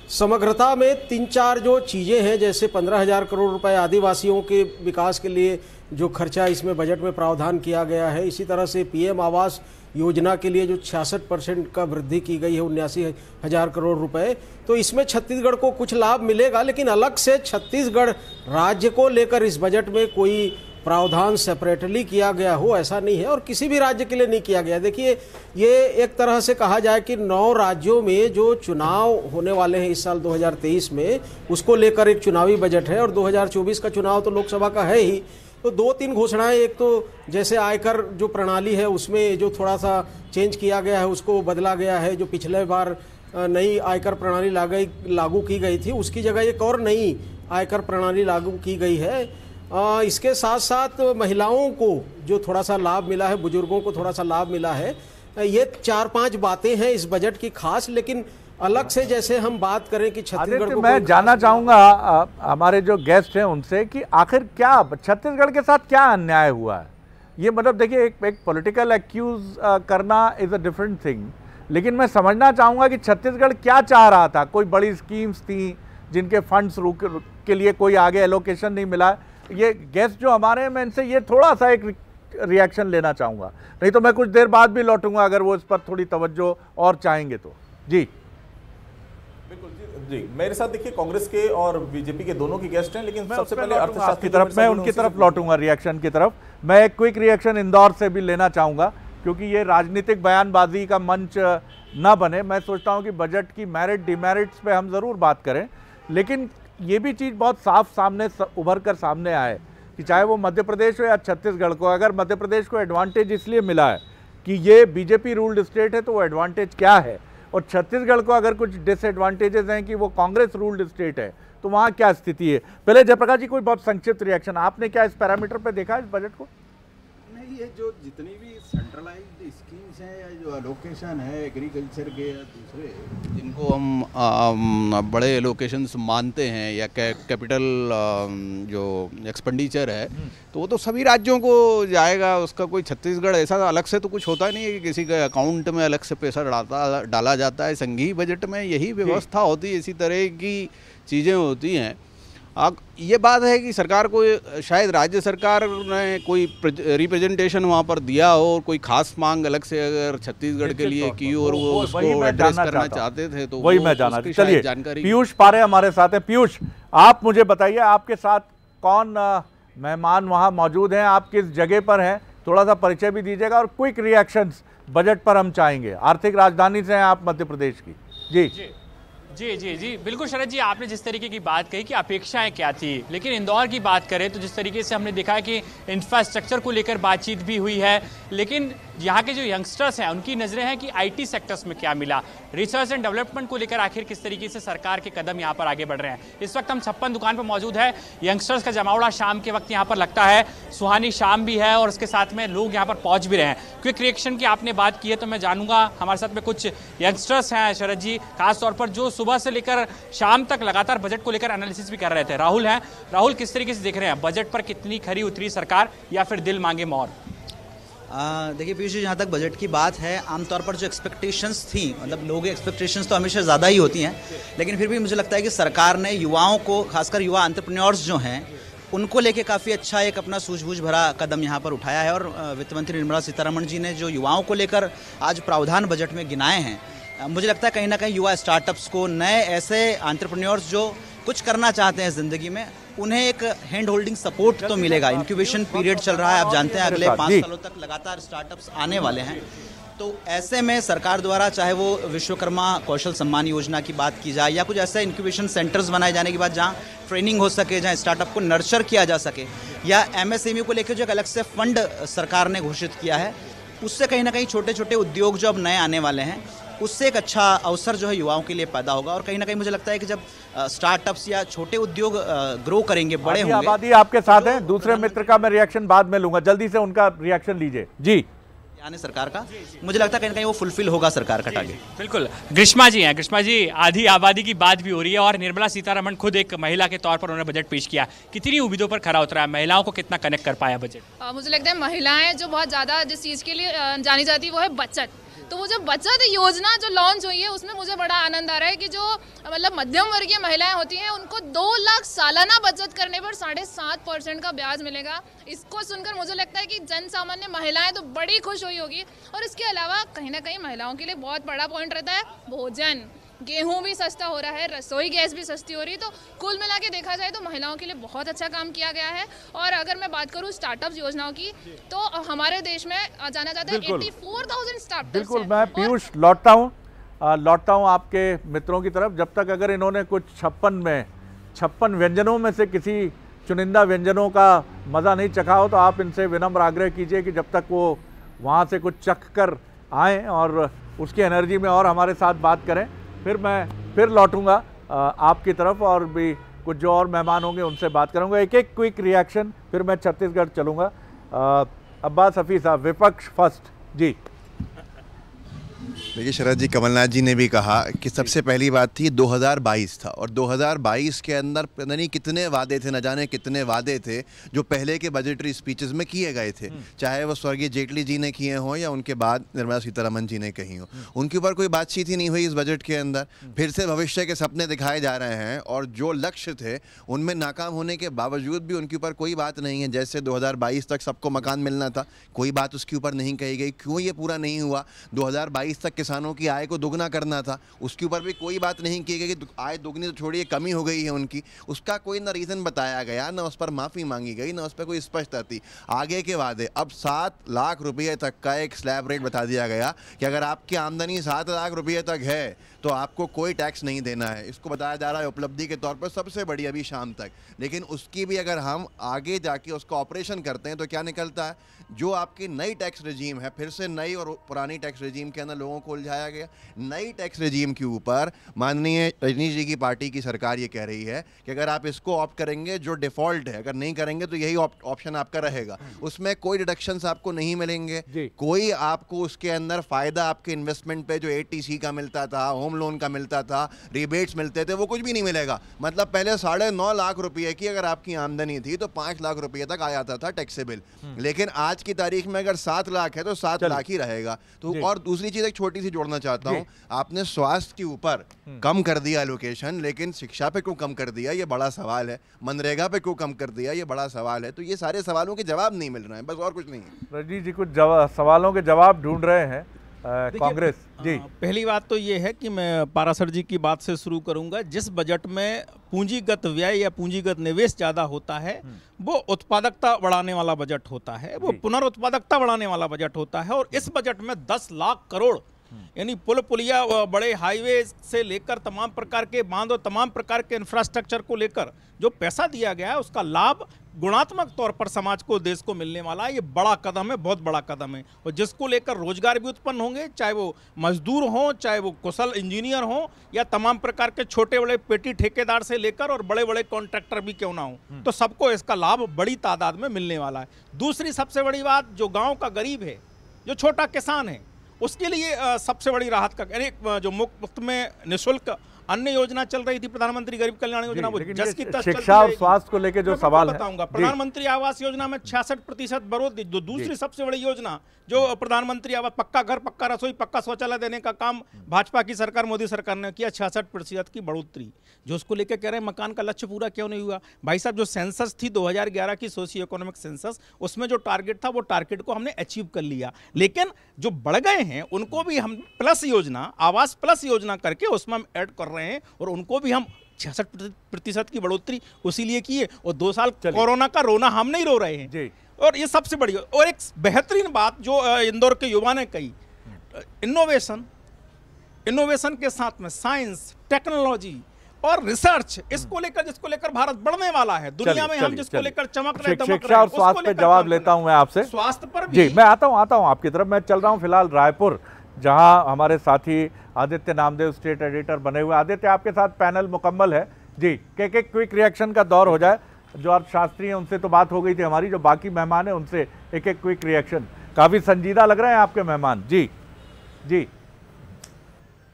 समग्रता में 3-4 जो चीज़ें हैं, जैसे 15,000 करोड़ रुपए आदिवासियों के विकास के लिए जो खर्चा इसमें बजट में प्रावधान किया गया है, इसी तरह से पीएम आवास योजना के लिए जो 66% का वृद्धि की गई है 79,000 करोड़ रुपए, तो इसमें छत्तीसगढ़ को कुछ लाभ मिलेगा। लेकिन अलग से छत्तीसगढ़ राज्य को लेकर इस बजट में कोई प्रावधान सेपरेटली किया गया हो ऐसा नहीं है, और किसी भी राज्य के लिए नहीं किया गया। देखिए, ये एक तरह से कहा जाए कि 9 राज्यों में जो चुनाव होने वाले हैं इस साल 2023 में, उसको लेकर एक चुनावी बजट है, और 2024 का चुनाव तो लोकसभा का है ही। तो 2-3 घोषणाएं, एक तो जैसे आयकर जो प्रणाली है उसमें जो थोड़ा सा चेंज किया गया है, उसको बदला गया है। जो पिछले बार नई आयकर प्रणाली लागू की गई थी, उसकी जगह एक और नई आयकर प्रणाली लागू की गई है। इसके साथ साथ महिलाओं को जो थोड़ा सा लाभ मिला है, बुजुर्गों को थोड़ा सा लाभ मिला है। ये 4-5 बातें हैं इस बजट की खास। लेकिन अलग से जैसे हम बात करें कि छत्तीसगढ़ को, मैं जानना चाहूंगा हमारे जो गेस्ट हैं उनसे कि आखिर क्या छत्तीसगढ़ के साथ क्या अन्याय हुआ है। ये मतलब देखिए, एक पॉलिटिकल एक्यूज करना इज अ डिफरेंट थिंग, लेकिन मैं समझना चाहूंगा कि छत्तीसगढ़ क्या चाह रहा था। कोई बड़ी स्कीम्स थी जिनके फंड्स के लिए कोई आगे एलोकेशन नहीं मिला। ये गेस्ट जो हमारे हैं, मैं इनसे ये थोड़ा सा एक रिएक्शन लेना चाहूँगा, नहीं तो मैं कुछ देर बाद भी लौटूंगा अगर वो इस पर थोड़ी तवज्जो और चाहेंगे तो। जी बिल्कुल जी, जी, मेरे साथ देखिए कांग्रेस के और बीजेपी के दोनों की गेस्ट हैं, लेकिन सबसे पहले अर्थशास्त्र की तरफ मैं उनकी तरफ लौटूंगा रिएक्शन की तरफ। मैं एक क्विक रिएक्शन इंदौर से भी लेना चाहूंगा, क्योंकि ये राजनीतिक बयानबाजी का मंच ना बने। मैं सोचता हूं कि बजट की मेरिट डिमेरिट्स पे हम जरूर बात करें, लेकिन ये भी चीज़ बहुत साफ सामने उभर कर सामने आए कि चाहे वो मध्य प्रदेश हो या छत्तीसगढ़ को, अगर मध्य प्रदेश को एडवांटेज इसलिए मिला है कि ये बीजेपी रूल्ड स्टेट है, तो वो एडवांटेज क्या है, और छत्तीसगढ़ को अगर कुछ डिसएडवांटेजेस हैं कि वो कांग्रेस रूल्ड स्टेट है, तो वहाँ क्या स्थिति है। पहले जयप्रकाश जी कोई बहुत संक्षिप्त रिएक्शन, आपने क्या इस पैरामीटर पे देखा इस बजट को? नहीं, ये जो जितनी भी सेंट्रलाइज्ड स्कीम्स हैं या जो एलोकेशन है एग्रीकल्चर के या दूसरे जिनको हम बड़े एलोकेशंस मानते हैं या कैपिटल जो एक्सपेंडिचर है, तो वो तो सभी राज्यों को जाएगा। उसका कोई छत्तीसगढ़ ऐसा अलग से तो कुछ होता नहीं है कि किसी के अकाउंट में अलग से पैसा डाला जाता है। संघीय बजट में यही व्यवस्था होती है, इसी तरह की चीज़ें होती हैं। ये बात है कि सरकार को शायद राज्य सरकार ने कोई रिप्रेजेंटेशन वहाँ पर दिया हो और कोई खास मांग अलग से अगर छत्तीसगढ़ के लिए की और वो उसको एड्रेस करना चाहते थे, तो वही मैं जानना। चलिए, पीयूष पारे हमारे साथ हैं। पीयूष, आप मुझे बताइए, आपके साथ कौन मेहमान वहाँ मौजूद हैं, आप किस जगह पर हैं, थोड़ा सा परिचय भी दीजिएगा, और क्विक रिएक्शंस बजट पर हम चाहेंगे। आर्थिक राजधानी से हैं आप मध्य प्रदेश की। जी जी जी जी बिल्कुल शरद जी, आपने जिस तरीके की बात कही कि अपेक्षाएं क्या थी, लेकिन इंदौर की बात करें तो जिस तरीके से हमने देखा है कि इंफ्रास्ट्रक्चर को लेकर बातचीत भी हुई है, लेकिन यहाँ के जो यंगस्टर्स हैं उनकी नजरें हैं कि आईटी सेक्टर्स में क्या मिला, रिसर्च एंड डेवलपमेंट को लेकर आखिर किस तरीके से सरकार के कदम यहाँ पर आगे बढ़ रहे हैं। इस वक्त हम 56 दुकान पर मौजूद है। यंगस्टर्स का जमावड़ा शाम के वक्त यहाँ पर लगता है, सुहानी शाम भी है और उसके साथ में लोग यहाँ पर पहुंच भी रहे हैं। क्विक रिएक्शन की आपने बात की है तो मैं जानूंगा, हमारे साथ में कुछ यंगस्टर्स हैं शरद जी, खासतौर पर जो सुबह से लेकर शाम तक लगातार बजट को लेकर एनालिसिस भी कर रहे थे। राहुल हैं, राहुल किस तरीके से देख रहे हैं बजट पर, कितनी खरी उतरी सरकार या फिर दिल मांगे मोर? देखिए पीयूष जी, जहाँ तक बजट की बात है, आमतौर पर जो एक्सपेक्टेशंस थी, मतलब लोगों की एक्सपेक्टेशंस तो हमेशा ज़्यादा ही होती हैं, लेकिन फिर भी मुझे लगता है कि सरकार ने युवाओं को, खासकर युवा एंटरप्रेन्योर्स जो हैं, उनको लेके काफ़ी अच्छा एक अपना सूझबूझ भरा कदम यहाँ पर उठाया है। और वित्त मंत्री निर्मला सीतारमण जी ने जो युवाओं को लेकर आज प्रावधान बजट में गिनाए हैं, मुझे लगता है कहीं ना कहीं युवा स्टार्टअप्स को, नए ऐसे एंटरप्रेन्योर्स जो कुछ करना चाहते हैं ज़िंदगी में, उन्हें एक हैंड होल्डिंग सपोर्ट तो मिलेगा। इंक्यूबेशन पीरियड चल रहा है, आप जानते हैं अगले 5 सालों तक लगातार स्टार्टअप्स आने वाले हैं। तो ऐसे में सरकार द्वारा चाहे वो विश्वकर्मा कौशल सम्मान योजना की बात की जाए या कुछ ऐसे इंक्यूबेशन सेंटर्स बनाए जाने के बाद जहां ट्रेनिंग हो सके, जहां स्टार्टअप को नर्चर किया जा सके, या एमएसएमई को लेकर जो एक अलग से फंड सरकार ने घोषित किया है, उससे कहीं ना कहीं छोटे छोटे उद्योग जो अब नए आने वाले हैं, उससे एक अच्छा अवसर जो है युवाओं के लिए पैदा होगा। और कहीं ना कहीं मुझे लगता है कि जब स्टार्टअप्स या छोटे उद्योग ग्रो करेंगे, बड़े होंगे। आबादी आपके साथ है, दूसरे मित्र का मैं रिएक्शन बाद में लूंगा, जल्दी से उनका रिएक्शन लीजिए। जी, यानी सरकार का मुझे लगता है कहीं ना कहीं वो फुलफिल होगा सरकार का टारगेट। बिल्कुल। ग्रीष्मा जी हैं, ग्रीष्मा जी, आधी आबादी की बात भी हो रही है और निर्मला सीतारमण खुद एक महिला के तौर पर उन्होंने बजट पेश किया, कितनी उम्मीदों पर खरा उतरा है, महिलाओं को कितना कनेक्ट कर पाया बजट? मुझे लगता है महिलाएं जो बहुत ज़्यादा जिस चीज़ के लिए जानी जाती है वो है बचत। तो वो जो बचत योजना जो लॉन्च हुई है उसमें मुझे बड़ा आनंद आ रहा है कि जो मतलब मध्यम वर्गीय महिलाएं होती हैं उनको 2 लाख सालाना बचत करने पर 7.5% का ब्याज मिलेगा। इसको सुनकर मुझे लगता है कि जन सामान्य महिलाएं तो बड़ी खुश हुई होगी। और इसके अलावा कहीं ना कहीं महिलाओं के लिए बहुत बड़ा पॉइंट रहता है भोजन। गेहूं भी सस्ता हो रहा है, रसोई गैस भी सस्ती हो रही है, तो कुल मिला के देखा जाए तो महिलाओं के लिए बहुत अच्छा काम किया गया है। और अगर मैं बात करूं स्टार्टअप योजनाओं की, तो हमारे देश में जाना जाता है 84,000 स्टार्टअप्स। बिल्कुल, मैं पीयूष लौटता हूं आपके मित्रों की तरफ। जब तक अगर इन्होंने कुछ 56 व्यंजनों में से किसी चुनिंदा व्यंजनों का मज़ा नहीं चखा हो, तो आप इनसे विनम्र आग्रह कीजिए कि जब तक वो वहाँ से कुछ चख कर आएँ और उसकी एनर्जी में और हमारे साथ बात करें। फिर मैं फिर लौटूंगा आपकी तरफ और भी कुछ जो और मेहमान होंगे उनसे बात करूंगा। एक एक क्विक रिएक्शन, फिर मैं छत्तीसगढ़ चलूंगा। अब्बास हफीज साहब, विपक्ष फर्स्ट। जी देखिए शरद जी, कमलनाथ जी ने भी कहा कि सबसे पहली बात थी 2022 था, और 2022 के अंदर पता नहीं कितने वादे थे, न जाने कितने वादे थे जो पहले के बजटरी स्पीचेस में किए गए थे, चाहे वो स्वर्गीय जेटली जी ने किए हों या उनके बाद निर्मला सीतारमण जी ने कही हो। उनके ऊपर कोई बातचीत ही नहीं हुई इस बजट के अंदर। फिर से भविष्य के सपने दिखाए जा रहे हैं और जो लक्ष्य थे उनमें नाकाम होने के बावजूद भी उनके ऊपर कोई बात नहीं है। जैसे 2022 तक सबको मकान मिलना था, कोई बात उसके ऊपर नहीं कही गई। क्यों ये पूरा नहीं हुआ? 2022 तक किसानों की आय को दुगना करना था, उसके ऊपर भी कोई बात नहीं की गई कि आय दुगनी तो छोड़िए कमी हो गई है उनकी, उसका कोई ना रीज़न बताया गया, ना उस पर माफ़ी मांगी गई, ना उस पर कोई स्पष्टता थी। आगे के वादे, अब 7 लाख रुपये तक का एक स्लैब रेट बता दिया गया कि अगर आपकी आमदनी 7 लाख रुपये तक है तो आपको कोई टैक्स नहीं देना है। इसको बताया जा रहा है उपलब्धि के तौर पर सबसे बड़ी अभी शाम तक। लेकिन उसकी भी अगर हम आगे जाके उसका ऑपरेशन करते हैं तो क्या निकलता है, जो आपकी नई टैक्स रेजीम है, फिर से नई और पुरानी टैक्स रेजीम के अंदर लोगों को उलझाया गया। नई टैक्स रेजीम के ऊपर माननीय रजनीश जी की पार्टी की सरकार ये कह रही है कि अगर आप इसको ऑप्ट करेंगे, जो डिफ़ॉल्ट है, अगर नहीं करेंगे तो यही ऑप्शन आपका रहेगा। उसमें कोई डिडक्शंस आपको नहीं मिलेंगे, कोई आपको उसके अंदर फ़ायदा आपके इन्वेस्टमेंट पे जो ATC का मिलता था, होम लोन का मिलता था, रिबेट्स मिलते थे, वो कुछ भी नहीं मिलेगा। मतलब पहले 9.5 लाख रुपये की अगर आपकी आमदनी थी तो 5 लाख रुपये तक आ जाता था टैक्सेबल। लेकिन आज की तारीख में अगर 7 लाख है तो 7 लाख ही रहेगा। तो और दूसरी चीज़ एक छोटी सी जोड़ना चाहता हूँ, आपने स्वास्थ्य के ऊपर कम कर दिया एलोकेशन, लेकिन शिक्षा पे क्यों कम कर दिया, ये बड़ा सवाल है। मनरेगा पे क्यों कम कर दिया, ये बड़ा सवाल है। तो ये सारे सवालों के जवाब नहीं मिल रहे हैं, बस और कुछ नहीं है। रजनीश जी कुछ सवालों के जवाब ढूंढ रहे हैं कांग्रेस जी। पहली बात तो ये है कि मैं पारासर जी की बात से शुरू करूंगा। जिस बजट में पूंजीगत व्यय या पूंजीगत निवेश ज़्यादा होता है वो उत्पादकता बढ़ाने वाला बजट होता है, वो पुनरुत्पादकता बढ़ाने वाला बजट होता है। और इस बजट में 10 लाख करोड़ यानी पुल पुलिया, बड़े हाईवे से लेकर तमाम प्रकार के बांध और तमाम प्रकार के इंफ्रास्ट्रक्चर को लेकर जो पैसा दिया गया है उसका लाभ गुणात्मक तौर पर समाज को, देश को मिलने वाला है। ये बड़ा कदम है, बहुत बड़ा कदम है। और जिसको लेकर रोजगार भी उत्पन्न होंगे, चाहे वो मजदूर हों, चाहे वो कुशल इंजीनियर हों, या तमाम प्रकार के छोटे बड़े पेटी ठेकेदार से लेकर और बड़े बड़े कॉन्ट्रैक्टर भी क्यों ना हो, तो सबको इसका लाभ बड़ी तादाद में मिलने वाला है। दूसरी सबसे बड़ी बात, जो गाँव का गरीब है, जो छोटा किसान है, उसके लिए सबसे बड़ी राहत का जो मुफ्त में निःशुल्क अन्य योजना चल रही थी, प्रधानमंत्री गरीब कल्याण योजना, वो जस की तस शिक्षा और स्वास्थ्य को लेकर जो सवाल है, बताऊंगा। प्रधानमंत्री आवास योजना में 66% बढ़ोतरी। दूसरी सबसे बड़ी योजना जो प्रधानमंत्री आवास, पक्का घर, पक्का रसोई, पक्का शौचालय देने का काम भाजपा की सरकार, मोदी सरकार ने किया, 66% की बढ़ोतरी। जो उसको लेकर कह रहे हैं मकान का लक्ष्य पूरा क्यों नहीं हुआ? भाई साहब, जो सेंसस थी 2011 की सोशियो इकोनॉमिक सेंसस, उसमें जो टारगेट था वो टारगेट को हमने अचीव कर लिया। लेकिन जो बढ़ गए हैं उनको भी हम प्लस योजना, आवास प्लस योजना करके उसमें हम ऐड कर रहे हैं, और उनको भी हम 66% की बढ़ोतरी उसी लिए की है। और 2 साल कोरोना का रोना हम नहीं रो रहे हैं। और ये सबसे बड़ी और एक बेहतरीन बात जो इंदौर के युवा ने कही, इनोवेशन के साथ में साइंस, टेक्नोलॉजी और रिसर्च, इसको लेकर जिसको लेकर भारत बढ़ने वाला है दुनिया में। हम जिसको लेकर चमक रहे, शिक्षा और स्वास्थ्य पे जवाब लेता हूं मैं आपसे। स्वास्थ्य पर भी जी मैं आता हूं आपकी तरफ। मैं चल रहा हूं फिलहाल रायपुर, जहां हमारे साथी आदित्य नामदेव स्टेट एडिटर बने हुए। आदित्य, आपके साथ पैनल मुकम्मल है जी। एक क्विक रिएक्शन का दौर हो जाए। जो अर्थशास्त्री हैं उनसे तो बात हो गई थी हमारी, जो बाकी मेहमान हैं उनसे एक क्विक रिएक्शन। काफी संजीदा लग रहे हैं आपके मेहमान जी। जी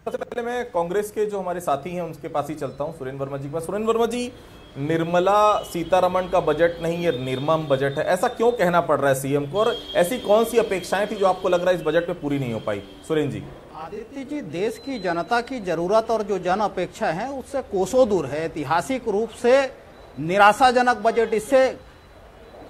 सबसे पहले मैं कांग्रेस के जो हमारे साथी हैं उनके पास ही चलता हूं, सुरेंद्र वर्मा जी के पास। सुरेंद्र वर्मा जी, निर्मला सीतारमण का बजट नहीं, ये निर्मम बजट है, ऐसा क्यों कहना पड़ रहा है सीएम को? और ऐसी कौन सी अपेक्षाएं थी जो आपको लग रहा है इस बजट में पूरी नहीं हो पाई? सुरेंद्र जी। आदित्य जी, देश की जनता की जरूरत और जो जन अपेक्षा है उससे कोसों दूर है। ऐतिहासिक रूप से निराशाजनक बजट, इससे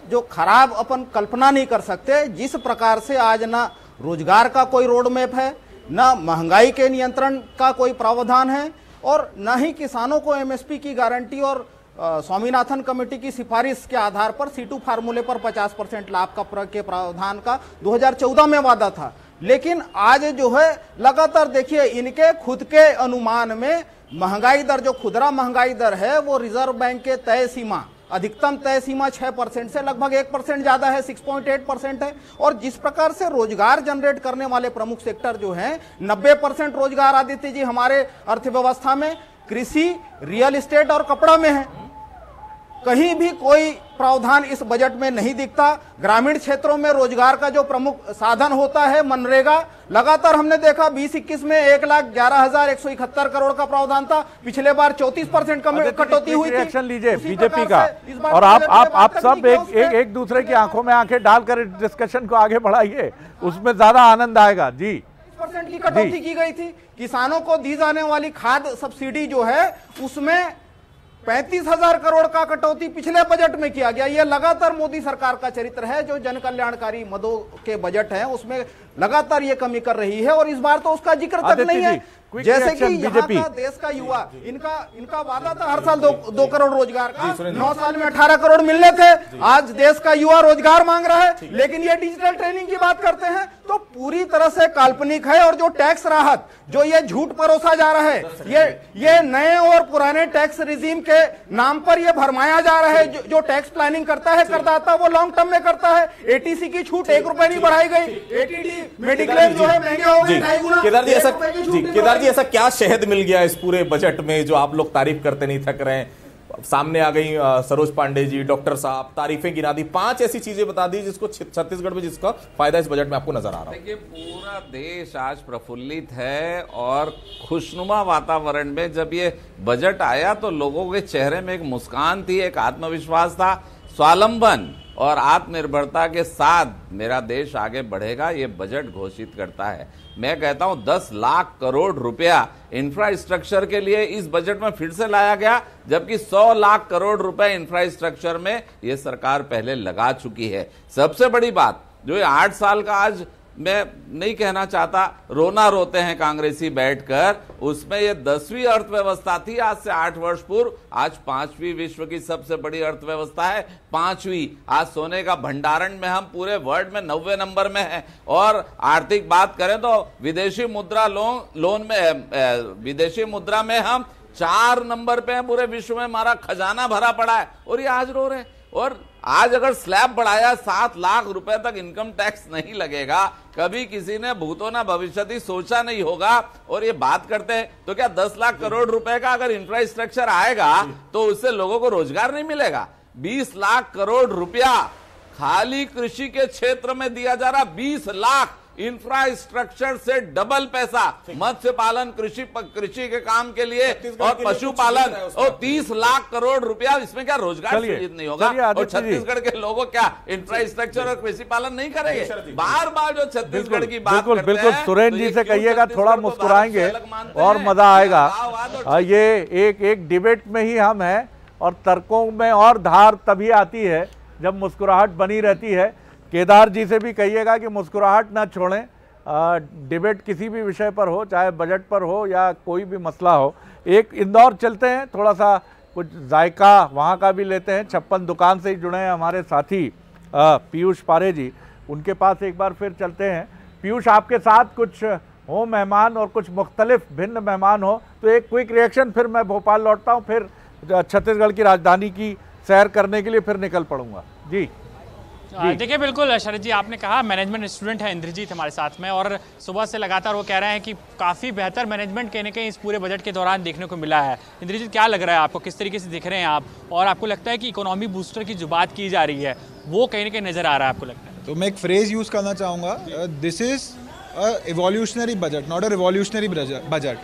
जो खराब अपन कल्पना नहीं कर सकते। जिस प्रकार से आज ना रोजगार का कोई रोड मैप है, ना महंगाई के नियंत्रण का कोई प्रावधान है, और न ही किसानों को एमएसपी की गारंटी और स्वामीनाथन कमेटी की सिफारिश के आधार पर C2 फार्मूले पर 50% लाभ के प्रावधान का 2014 में वादा था। लेकिन आज जो है लगातार देखिए, इनके खुद के अनुमान में महंगाई दर, जो खुदरा महंगाई दर है, वो रिजर्व बैंक के तय सीमा, अधिकतम तय सीमा 6% से लगभग 1% ज्यादा है, 6.8% है। और जिस प्रकार से रोजगार जनरेट करने वाले प्रमुख सेक्टर जो हैं, 90% रोजगार आदित्य जी हमारे अर्थव्यवस्था में कृषि, रियल एस्टेट और कपड़ा में है। कहीं भी कोई प्रावधान इस बजट में नहीं दिखता। ग्रामीण क्षेत्रों में रोजगार का जो प्रमुख साधन होता है मनरेगा, लगातार हमने देखा 2021 में 1,11,171 करोड़ का प्रावधान था, पिछले बार 34% कटौती हुई थी। एक्शन लीजिए बीजेपी का, और आप सब एक दूसरे की आंखों में आंखें डालकर डिस्कशन को आगे बढ़ाइए, उसमें ज्यादा आनंद आएगा जी। 20% की कटौती की गई थी। किसानों को दी जाने वाली खाद सब्सिडी जो है उसमें 35,000 करोड़ का कटौती पिछले बजट में किया गया। यह लगातार मोदी सरकार का चरित्र है। जो जन कल्याणकारी मदों के बजट हैं उसमें लगातार ये कमी कर रही है, और इस बार तो उसका जिक्र तक नहीं है। जैसे कि यहाँ का देश का युवा, इनका वादा था हर साल 2 करोड़ रोजगार का, 9 साल में 18 करोड़ मिलने थे। आज देश का युवा रोजगार मांग रहा है, लेकिन ये डिजिटल ट्रेनिंग की बात करते हैं तो पूरी तरह से काल्पनिक है। और जो टैक्स राहत जो ये झूठ परोसा जा रहा है, ये नए और पुराने टैक्स रिजीम के नाम पर ये भरमाया जा रहा है। जो टैक्स प्लानिंग करता है करदाता, वो लॉन्ग टर्म में करता है। एटीसी की छूट 1 रुपए नहीं बढ़ाई गई, एटीडी मेडिक्लेम जो है महंगे हो गए 2.5 गुना। केदार जी, ऐसा क्या शहद मिल गया इस पूरे बजट में जो आप लोग तारीफ करते नहीं थक रहे हैं? सामने आ गई सरोज पांडे जी, डॉक्टर साहब, तारीफें गिना दी, 5 ऐसी चीजें बता दी जिसको छत्तीसगढ़ में जिसका फायदा इस बजट में आपको नजर आ रहा है। देखिए, पूरा देश आज प्रफुल्लित है और खुशनुमा वातावरण में जब ये बजट आया तो लोगों के चेहरे में एक मुस्कान थी, एक आत्मविश्वास था। स्वावलंबन और आत्मनिर्भरता के साथ मेरा देश आगे बढ़ेगा, ये बजट घोषित करता है। मैं कहता हूं 10 लाख करोड़ रुपया इंफ्रास्ट्रक्चर के लिए इस बजट में फिर से लाया गया, जबकि 100 लाख करोड़ रुपए इंफ्रास्ट्रक्चर में ये सरकार पहले लगा चुकी है। सबसे बड़ी बात जो ये 8 साल का, आज मैं नहीं कहना चाहता रोना रोते हैं कांग्रेसी बैठकर, उसमें ये 10वीं अर्थव्यवस्था थी आज से 8 वर्ष पूर्व, आज 5वीं विश्व की सबसे बड़ी अर्थव्यवस्था है, 5वीं। आज सोने का भंडारण में हम पूरे वर्ल्ड में 90 नंबर में है। और आर्थिक बात करें तो विदेशी मुद्रा लोन में विदेशी मुद्रा में हम 4 नंबर पे हैं पूरे विश्व में, हमारा खजाना भरा पड़ा है। और ये आज रो रहे हैं। और आज अगर स्लैब बढ़ाया 7 लाख रुपए तक इनकम टैक्स नहीं लगेगा, कभी किसी ने भूतो ना भविष्यति सोचा नहीं होगा। और ये बात करते हैं तो क्या 10 लाख करोड़ रुपए का अगर इंफ्रास्ट्रक्चर आएगा तो उससे लोगों को रोजगार नहीं मिलेगा? 20 लाख करोड़ रुपया खाली कृषि के क्षेत्र में दिया जा रहा, 20 लाख इंफ्रास्ट्रक्चर से डबल पैसा मत्स्य पालन, कृषि के काम के लिए और पशुपालन, और 30 लाख करोड़ रुपया, इसमें क्या रोजगार सृजित नहीं होगा? और छत्तीसगढ़ के लोगों क्या इंफ्रास्ट्रक्चर और कृषि पालन नहीं करेंगे? बार बार जो छत्तीसगढ़ की बात करते बिल्कुल हैं, सुरेंद्र जी से कहिएगा, थोड़ा मुस्कुराएंगे और मजा आएगा। ये एक डिबेट में ही हम हैं और तर्कों में और धार तभी आती है जब मुस्कुराहट बनी रहती है। केदार जी से भी कहिएगा कि मुस्कुराहट ना छोड़ें, डिबेट किसी भी विषय पर हो, चाहे बजट पर हो या कोई भी मसला हो। एक इंदौर चलते हैं, थोड़ा सा कुछ जायका वहाँ का भी लेते हैं। 56 दुकान से ही जुड़े हैं हमारे साथी पीयूष पारे जी, उनके पास एक बार फिर चलते हैं। पीयूष, आपके साथ कुछ हो मेहमान और कुछ मुख्तलिफ भिन्न मेहमान हो, तो एक क्विक रिएक्शन, फिर मैं भोपाल लौटता हूँ, फिर छत्तीसगढ़ की राजधानी की सैर करने के लिए फिर निकल पड़ूंगा। जी देखिए, बिल्कुल शरद जी, आपने कहा मैनेजमेंट स्टूडेंट है इंद्रजीत हमारे साथ में, और सुबह से लगातार वो कह रहे हैं कि काफ़ी बेहतर मैनेजमेंट कहीं ना कहीं इस पूरे बजट के दौरान देखने को मिला है। इंद्रजीत, क्या लग रहा है आपको, किस तरीके से दिख रहे हैं आप, और आपको लगता है कि इकोनॉमी बूस्टर की जो बात की जा रही है वो कहीं ना कहीं नज़र आ रहा है आपको लगता है? तो मैं एक फ्रेज यूज़ करना चाहूँगा, this is evolutionary budget, not a revolutionary budget.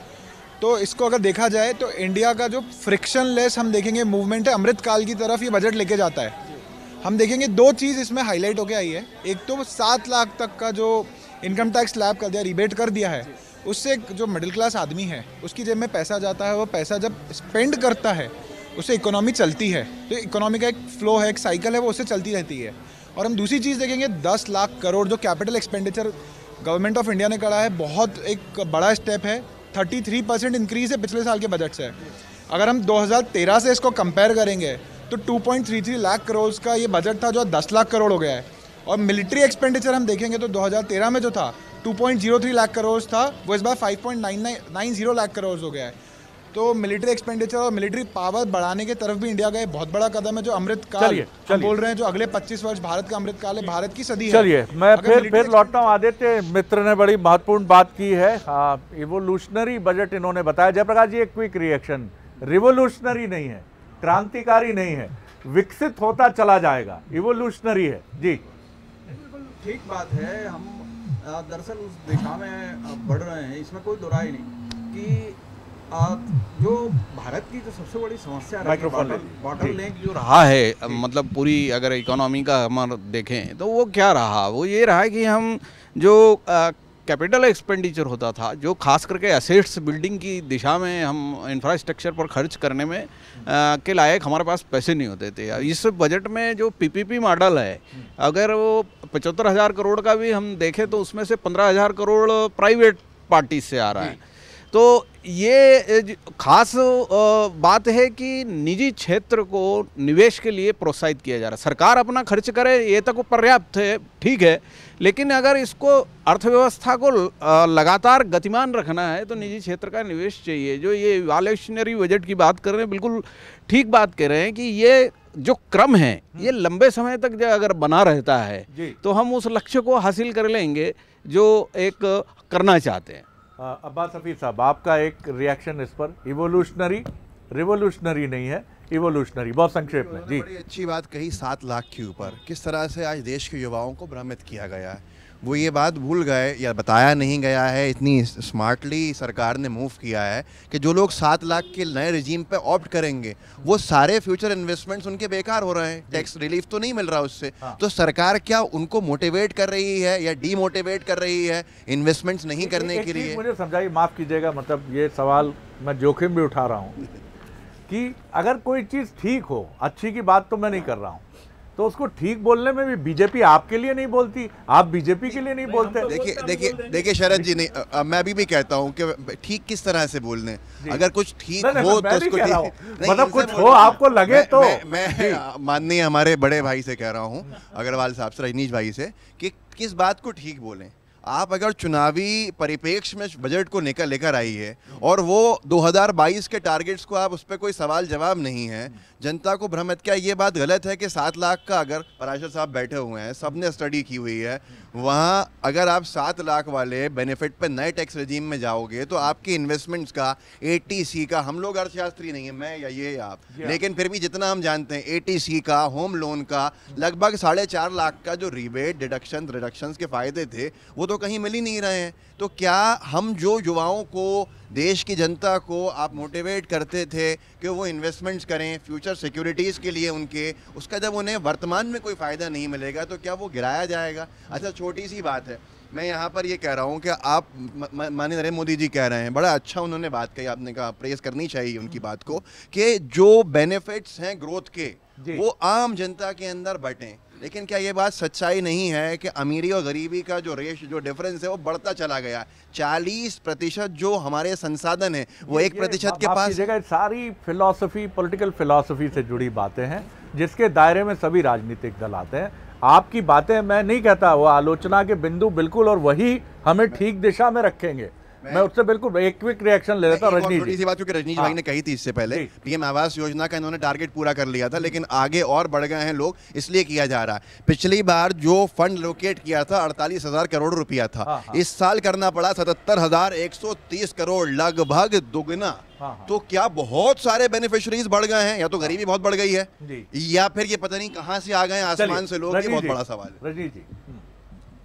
तो इसको अगर देखा जाए तो इंडिया का जो फ्रिक्शनलेस हम देखेंगे मूवमेंट है, अमृतकाल की तरफ ये बजट लेके जाता है। हम देखेंगे 2 चीज़ इसमें हाईलाइट होके आई है। एक तो 7 लाख तक का जो इनकम टैक्स स्लैब कर दिया, रिबेट कर दिया है, उससे जो मिडिल क्लास आदमी है उसकी जेब में पैसा जाता है, वो पैसा जब स्पेंड करता है उससे इकोनॉमी चलती है। तो इकोनॉमी का एक फ्लो है, एक साइकिल है, वो उससे चलती रहती है। और हम दूसरी चीज़ देखेंगे 10 लाख करोड़ जो capital expenditure government of India ने करा है, बहुत एक बड़ा स्टेप है। 33% इंक्रीज़ है पिछले साल के बजट से। अगर हम 2013 से इसको कंपेयर करेंगे तो 2.33 लाख करोड़ का ये बजट था जो 10 लाख करोड़ हो गया है। और मिलिट्री एक्सपेंडिचर हम देखेंगे तो 2013 में जो था 2.03 लाख करोड़ था, वो इस बार 5.90 लाख करोड़ हो गया है। तो मिलिट्री एक्सपेंडिचर और मिलिट्री पावर बढ़ाने की तरफ भी इंडिया का बहुत बड़ा कदम है। जो अमृतकाल हम बोल रहे हैं, जो अगले 25 वर्ष भारत का अमृतकाल है, भारत की सदी है। चलिए, मैं फिर लौटता हूँ। आदित्य मित्र ने बड़ी महत्वपूर्ण बात की है, इवोल्यूशनरी बजट इन्होंने बताया। जयप्रकाश जी, एक क्विक रिएक्शन, रिवोल्यूशनरी नहीं है, क्रांतिकारी नहीं है, विकसित होता चला जाएगा, इवोल्यूशनरी है। जी ठीक बात है। हम दरअसल उस दिशा में बढ़ रहे हैं, इसमें कोई दोराई नहीं कि जो भारत की जो सबसे बड़ी समस्या बॉटल नेक जो रहा है, मतलब पूरी अगर इकोनॉमी का हम देखें तो वो क्या रहा, वो ये रहा कि हम जो कैपिटल एक्सपेंडिचर होता था, जो खास करके एसेट्स बिल्डिंग की दिशा में हम इंफ्रास्ट्रक्चर पर खर्च करने में के लायक हमारे पास पैसे नहीं होते थे। इस बजट में जो पीपीपी मॉडल है, अगर वो 75,000 करोड़ का भी हम देखें तो उसमें से 15,000 करोड़ प्राइवेट पार्टी से आ रहा है। तो ये खास बात है कि निजी क्षेत्र को निवेश के लिए प्रोत्साहित किया जा रहा है। सरकार अपना खर्च करे ये तक पर्याप्त है, ठीक है, लेकिन अगर इसको अर्थव्यवस्था को लगातार गतिमान रखना है तो निजी क्षेत्र का निवेश चाहिए। जो ये इवैल्यूएशनरी बजट की बात कर रहे हैं, बिल्कुल ठीक बात कह रहे हैं कि ये जो क्रम है ये लंबे समय तक अगर बना रहता है तो हम उस लक्ष्य को हासिल कर लेंगे जो एक करना चाहते हैं। अब्बास हफीज साहब, आपका एक रिएक्शन इस पर। इवोल्यूशनरी, रिवोल्यूशनरी नहीं है, इवोल्यूशनरी, बहुत संक्षेप में जी। बड़ी अच्छी बात कही 7 लाख के ऊपर, किस तरह से आज देश के युवाओं को भ्रमित किया गया है। वो ये बात भूल गए या बताया नहीं गया है, इतनी स्मार्टली सरकार ने मूव किया है कि जो लोग 7 लाख के नए रिजीम पे ऑप्ट करेंगे वो सारे फ्यूचर इन्वेस्टमेंट्स उनके बेकार हो रहे हैं, टैक्स रिलीफ तो नहीं मिल रहा उससे। तो सरकार क्या उनको मोटिवेट कर रही है या डीमोटिवेट कर रही है इन्वेस्टमेंट्स नहीं करने के लिए? मुझे समझाइए, माफ़ कीजिएगा, मतलब ये सवाल मैं जोखिम भी उठा रहा हूँ कि अगर कोई चीज़ ठीक हो, अच्छी की बात तो मैं नहीं कर रहा हूँ, तो उसको ठीक बोलने में भी बीजेपी आपके लिए नहीं बोलती, आप बीजेपी के लिए नहीं बोलते। देखिए शरद जी, नहीं, मैं अभी भी कहता हूं कि ठीक किस तरह से बोलने, अगर कुछ ठीक हो तो उसको ठीक, मतलब कुछ हो आपको लगे तो। मैं माननीय हमारे बड़े भाई से कह रहा हूं, अग्रवाल साहब से, रजनीश भाई से, कि किस बात को ठीक बोलें। आप अगर चुनावी परिप्रेक्ष्य में बजट को लेकर आई है और वो 2022 के टारगेट्स को आप उस पर कोई सवाल जवाब नहीं है, जनता को भ्रमित क्या, ये बात गलत है कि 7 लाख का, अगर पराशर साहब बैठे हुए हैं, सबने स्टडी की हुई है, वहाँ अगर आप 7 लाख वाले बेनिफिट पे नए टैक्स रेजिम में जाओगे तो आपकी इन्वेस्टमेंट्स का, ATC का, हम लोग अर्थशास्त्री नहीं है, मैं या ये आप, लेकिन फिर भी जितना हम जानते हैं ATC का, होम लोन का लगभग 4.5 लाख का जो रिबेट, डिडक्शन, रिडक्शंस के फायदे थे वो तो कहीं मिल ही नहीं रहे हैं। तो क्या हम जो युवाओं को, देश की जनता को आप मोटिवेट करते थे कि वो इन्वेस्टमेंट्स करें फ्यूचर सिक्योरिटीज़ के लिए उनके, उसका जब उन्हें वर्तमान में कोई फ़ायदा नहीं मिलेगा तो क्या वो गिराया जाएगा? अच्छा, छोटी सी बात है, मैं यहाँ पर ये कह रहा हूँ कि आप माननीय नरेंद्र मोदी जी कह रहे हैं, बड़ा अच्छा उन्होंने बात कही, आपने कहा प्रेस करनी चाहिए उनकी बात को, कि जो बेनिफिट्स हैं ग्रोथ के वो आम जनता के अंदर बटें। लेकिन क्या ये बात सच्चाई नहीं है कि अमीरी और गरीबी का जो जो डिफरेंस है वो बढ़ता चला गया? 40% जो हमारे संसाधन है वो 1% के पास। सारी फिलॉसफी, पॉलिटिकल फिलॉसफी से जुड़ी बातें हैं जिसके दायरे में सभी राजनीतिक दल आते हैं। आपकी बातें मैं नहीं कहता, वो आलोचना के बिंदु बिल्कुल, और वही हमें ठीक दिशा में रखेंगे। मैं उससे बिल्कुल एक क्विक रिएक्शन ले लेता हूं। रजनीश, थोड़ी सी बात, क्योंकि रजनीश भाई ने कही थी इससे पहले, पीएम आवास योजना का इन्होंने टारगेट पूरा कर लिया था, लेकिन आगे और बढ़ गए हैं लोग, इसलिए किया जा रहा है। पिछली बार जो फंड लोकेट किया था 48,000 करोड़ रुपया था, इस साल करना पड़ा 77,130 करोड़, लगभग दुगना। तो क्या बहुत सारे बेनिफिशरीज बढ़ गए हैं, या तो गरीबी बहुत बढ़ गई है या फिर ये पता नहीं कहां से आ गए आसमान से लोग, ये बहुत बड़ा सवाल है। रजनीश जी,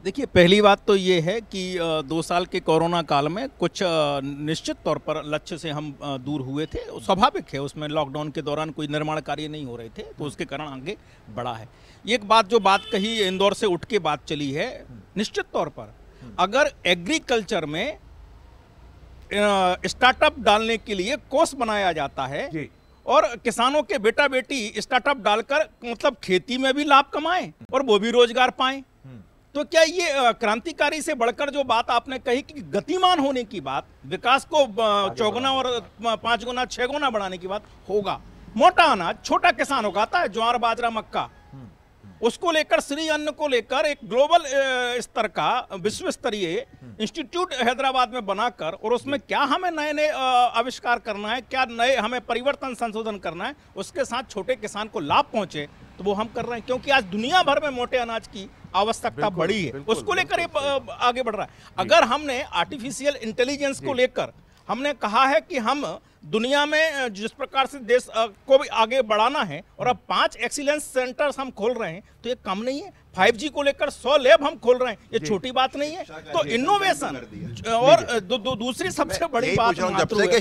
देखिए, पहली बात तो ये है कि 2 साल के कोरोना काल में कुछ निश्चित तौर पर लक्ष्य से हम दूर हुए थे, स्वाभाविक है, उसमें लॉकडाउन के दौरान कोई निर्माण कार्य नहीं हो रहे थे, तो उसके कारण आगे बढ़ा है। एक बात जो बात कही, इंदौर से उठ के बात चली है, निश्चित तौर पर अगर एग्रीकल्चर में स्टार्टअप डालने के लिए कोर्स बनाया जाता है और किसानों के बेटा बेटी स्टार्टअप डालकर मतलब खेती में भी लाभ कमाएं और वो भी रोजगार पाएं, तो क्या ये क्रांतिकारी से बढ़कर जो बात आपने कही कि गतिमान होने की बात, विकास को 4 गुना और 5 गुना 6 गुना बढ़ाने की बात होगा? मोटा अनाज छोटा किसान उगाता है, ज्वार बाजरा मक्का, उसको लेकर, श्री अन्न को लेकर एक ग्लोबल स्तर का विश्व स्तरीय इंस्टीट्यूट हैदराबाद में बनाकर, और उसमें क्या हमें नए नए आविष्कार करना है, क्या नए हमें परिवर्तन संशोधन करना है, उसके साथ छोटे किसान को लाभ पहुंचे, तो वो हम कर रहे हैं। क्योंकि आज दुनिया भर में मोटे अनाज की आवश्यकता बढ़ी है, उसको लेकर आगे बढ़ रहा है। अगर हमने आर्टिफिशियल इंटेलिजेंस को लेकर हमने कहा है कि हम दुनिया में जिस प्रकार से देश को भी आगे बढ़ाना है, और अब 5 एक्सीलेंस सेंटर्स हम खोल रहे हैं, तो ये कम नहीं है। 5G को लेकर 100 लैब हम खोल रहे हैं, ये छोटी बात नहीं है। तो इनोवेशन, और दूसरी सबसे बड़ी बात,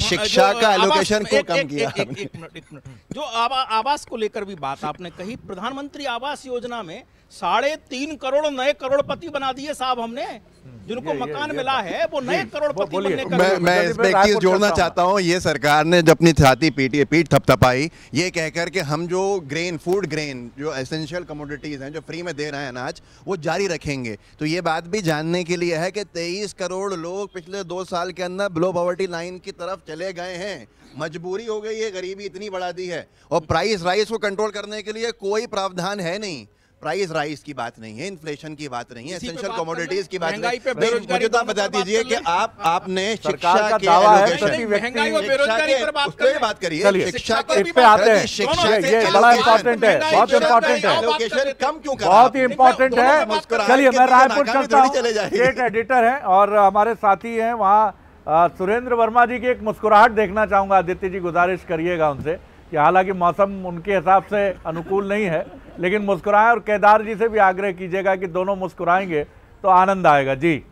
शिक्षा का एलोकेशन को कम किया। एक मिनट, जो आवास को लेकर भी बात आपने कही, प्रधानमंत्री आवास योजना में 3.5 करोड़ नए करोड़पति बना दिए साहब हमने। जिनको मकान मिला है वो नए करोड़पति बनने का। मैं इसमें एक चीज जोड़ना चाहता हूँ। ये सरकार ने जब अपनी छाती पीठ थपथपाई ये कहकर कि हम जो फूड ग्रेन जो एसेंशियल कमोडिटीज हैं जो फ्री में दे रहे हैं अनाज वो जारी रखेंगे, तो ये बात भी जानने के लिए है कि 23 करोड़ लोग पिछले 2 साल के अंदर बिलो पॉवर्टी लाइन की तरफ चले गए हैं। मजबूरी हो गई है, गरीबी इतनी बढ़ा दी है। और प्राइस राइस को कंट्रोल करने के लिए कोई प्रावधान है नहीं। प्राइस राइस की बात नहीं है, इन्फ्लेशन की बात नहीं है, एसेंशियल कमोडिटीज की बात नहीं है। मुझे तो बता दीजिए कि आपने शिक्षा के महंगाई और बेरोजगारी पर बात करिए। शिक्षा पे आते हैं, ये बड़ा इंपॉर्टेंट है, बहुत इंपॉर्टेंट है, कम क्यों कर बहुत ही इंपॉर्टेंट है। चलिए मैं रायपुर चलता हूँ, एक एडिटर है और हमारे साथी हैं वहाँ सुरेंद्र वर्मा जी की एक मुस्कुराहट देखना चाहूंगा। आदित्य जी गुजारिश करिएगा उनसे कि हालांकि मौसम उनके हिसाब से अनुकूल नहीं है लेकिन मुस्कुराएं, और केदार जी से भी आग्रह कीजिएगा कि दोनों मुस्कुराएंगे तो आनंद आएगा। जी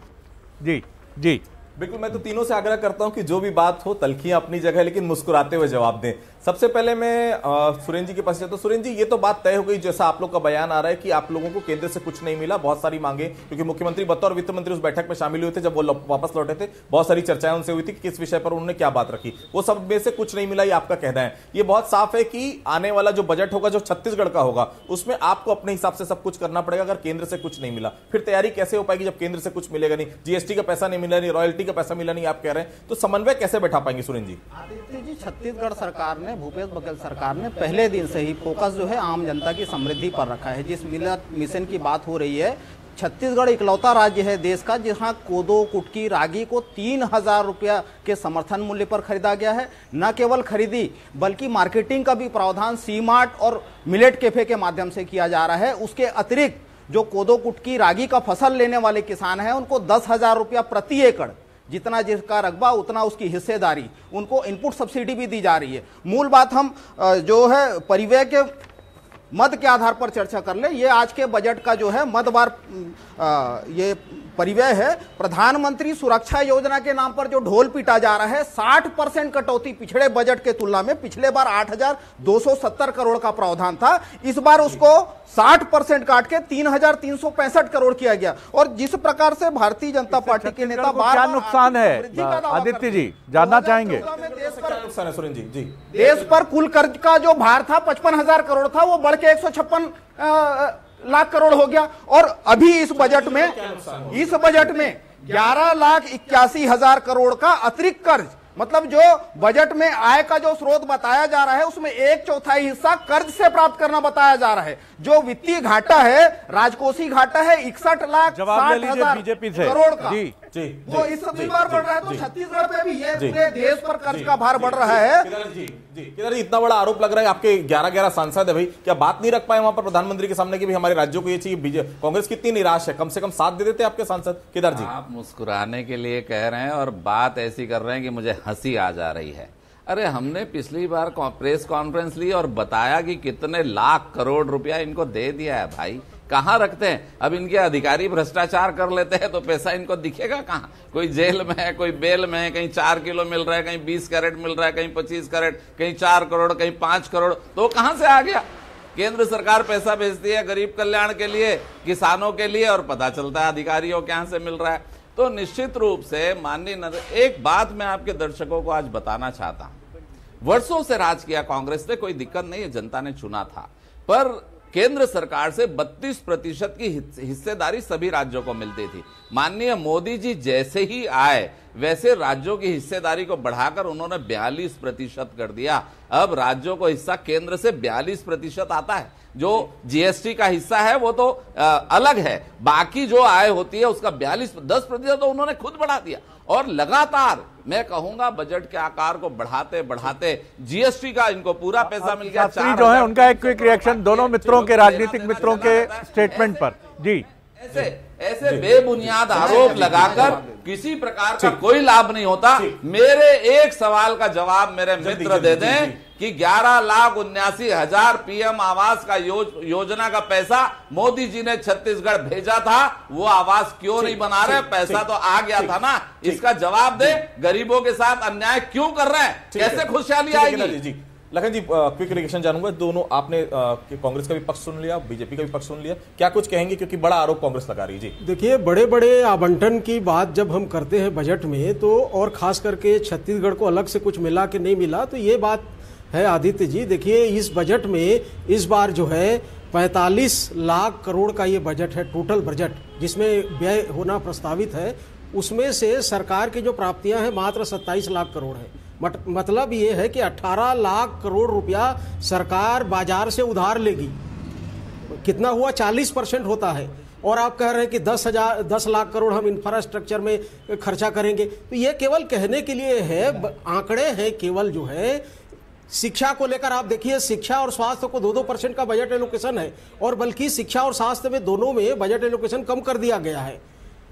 जी जी बिल्कुल, मैं तो तीनों से आग्रह करता हूं कि जो भी बात हो तलखियां अपनी जगह लेकिन मुस्कुराते हुए जवाब दें। सबसे पहले मैं सुरेंद्र जी के पास जाता हूं। सुरेंद्र जी, ये तो बात तय हो गई, जैसा आप लोग का बयान आ रहा है कि आप लोगों को केंद्र से कुछ नहीं मिला, बहुत सारी मांगे, क्योंकि मुख्यमंत्री बतौर वित्त मंत्री उस बैठक में शामिल हुए थे जब वो वापस लौटे थे, बहुत सारी चर्चाएं उनसे हुई थी कि किस विषय पर उन्होंने क्या बात रखी, वो सब में से कुछ नहीं मिला, ये आपका कहना है। ये बहुत साफ है कि आने वाला जो बजट होगा जो छत्तीसगढ़ का होगा उसमें आपको अपने हिसाब से सब कुछ करना पड़ेगा। अगर केंद्र से कुछ नहीं मिला फिर तैयारी कैसे हो पाएगी जब केंद्र से कुछ मिलेगा नहीं, जीएसटी का पैसा नहीं मिला, नहीं रॉयल्टी का पैसा मिला, नहीं आप कह रहे हैं, तो समन्वय कैसे बैठा पाएंगे सुरेंद्र जी? आदित्य जी, छत्तीसगढ़ सरकार ने, भूपेश बघेल सरकार ने पहले दिन से ही फोकस जो है आम जनता की समृद्धि पर रखा है। जिस मिलेट मिशन की बात हो रही है, छत्तीसगढ़ इकलौता राज्य है देश का जहां कोदो, कुटकी, रागी को 3000 रुपया के समर्थन मूल्य पर खरीदा गया है। न केवल खरीदी बल्कि मार्केटिंग का भी प्रावधान सी-मार्ट और मिलेट कैफे के माध्यम से किया जा रहा है। उसके अतिरिक्त जो कोदो, कुटकी, रागी का फसल लेने वाले किसान हैं उनको 10,000 रुपया प्रति एकड़, जितना जिसका रकबा उतना उसकी हिस्सेदारी, उनको इनपुट सब्सिडी भी दी जा रही है। मूल बात हम जो है परिव्यय के मद के आधार पर चर्चा कर ले। ये आज के बजट का जो है मदवार ये परिव्यय है। प्रधानमंत्री सुरक्षा योजना के नाम पर जो ढोल पीटा जा रहा है, 60% कटौती पिछड़े बजट के तुलना में। पिछले बार 8,270 करोड़ का प्रावधान था, इस बार उसको 60% काट के 3,365 करोड़ किया गया। और जिस प्रकार से भारतीय जनता पार्टी के नेता क्या नुकसान है आदित्य जी जानना चाहेंगे? नुकसान है सुरेंद्र जी। देश पर कुल कर्ज का जो भार था 55,000 करोड़ था, वो बढ़ के 156 लाख करोड़ हो गया। और अभी इस बजट में 11,81,000 करोड़ का अतिरिक्त कर्ज, मतलब जो बजट में आय का जो स्रोत बताया जा रहा है उसमें 1/4 हिस्सा कर्ज से प्राप्त करना बताया जा रहा है। जो वित्तीय घाटा है, राजकोषीय घाटा है 61,60,000 बीजेपी से करोड़ का, जी वो इस बार बढ़ रहा है। तो छत्तीसगढ़ पे भी ये पूरे देश पर कर्ज का भार बढ़ रहा है। केदार जी, इतना बड़ा आरोप लग रहा है, आपके 11 सांसद है भाई, क्या बात नहीं रख पाए वहां पर प्रधानमंत्री के सामने कि भी हमारे राज्यों को ये चाहिए? कांग्रेस कितनी निराश है, कम से कम साथ दे देते आपके सांसद। केदार जी, आप मुस्कुराने के लिए कह रहे हैं और बात ऐसी कर रहे हैं कि मुझे हंसी आ जा रही है। अरे हमने पिछली बार प्रेस कॉन्फ्रेंस ली और बताया कि कितने लाख करोड़ रुपया इनको दे दिया है भाई, कहां रखते हैं? अब इनके अधिकारी भ्रष्टाचार कर लेते हैं तो पैसा इनको दिखेगा कहां? कोई जेल में है, कोई बेल में है, कहीं 4 किलो मिल रहा है, कहीं 20 कैरेट मिल रहा है, कहीं 25 कैरेट, कहीं 4 करोड़, कहीं 5 करोड़, तो कहां से आ गया? केंद्र सरकार पैसा भेजती है गरीब कल्याण के लिए, किसानों के लिए, और पता चलता है अधिकारियों के यहां से मिल रहा है। तो निश्चित रूप से माननीय एक बात मैं आपके दर्शकों को आज बताना चाहता हूं, वर्षों से राज किया कांग्रेस ने, कोई दिक्कत नहीं है, जनता ने चुना था, पर केंद्र सरकार से 32% की हिस्सेदारी सभी राज्यों को मिलती थी। माननीय मोदी जी जैसे ही आए वैसे राज्यों की हिस्सेदारी को बढ़ाकर उन्होंने 42% कर दिया। अब राज्यों को हिस्सा केंद्र से 42% आता है। जो जीएसटी का हिस्सा है वो तो अलग है, बाकी जो आय होती है उसका 10% तो उन्होंने खुद बढ़ा दिया। और लगातार मैं कहूंगा बजट के आकार को बढ़ाते बढ़ाते जीएसटी का इनको पूरा पैसा मिल गया। जो है उनका एक क्विक रिएक्शन दोनों मित्रों के, राजनीतिक मित्रों के स्टेटमेंट पर। जी, ऐसे बेबुनियाद आरोप लगाकर किसी प्रकार का कोई लाभ नहीं होता। मेरे एक सवाल का जवाब मेरे मित्र दे दें कि 11,79,000 पीएम आवास का योजना का पैसा मोदी जी ने छत्तीसगढ़ भेजा था, वो आवास क्यों नहीं बना रहे? पैसा तो आ गया था ना, इसका जवाब दे। गरीबों के साथ अन्याय क्यों कर रहे हैं? कैसे खुशहाली आएगी? लखन जी, क्विक रिएक्शन जानूंगा। दोनों आपने कांग्रेस का भी पक्ष सुन लिया, बीजेपी का भी पक्ष सुन लिया, क्या कुछ कहेंगे, क्योंकि बड़ा आरोप कांग्रेस लगा रही है। जी देखिए, बड़े बड़े आवंटन की बात जब हम करते हैं बजट में, तो और खास करके छत्तीसगढ़ को अलग से कुछ मिला कि नहीं मिला, तो ये बात है आदित्य जी। देखिए, इस बजट में इस बार जो है 45 लाख करोड़ का ये बजट है, टोटल बजट जिसमें व्यय होना प्रस्तावित है। उसमें से सरकार की जो प्राप्तियां हैं मात्र 27 लाख करोड़ है। मतलब ये है कि 18 लाख करोड़ रुपया सरकार बाजार से उधार लेगी। कितना हुआ? 40% होता है। और आप कह रहे हैं कि 10 लाख करोड़ हम इंफ्रास्ट्रक्चर में खर्चा करेंगे, तो ये केवल कहने के लिए है, आंकड़े हैं केवल। जो है शिक्षा को लेकर आप देखिए, शिक्षा और स्वास्थ्य को 2-2% का बजट एलोकेशन है, और बल्कि शिक्षा और स्वास्थ्य में दोनों में बजट एलोकेशन कम कर दिया गया है।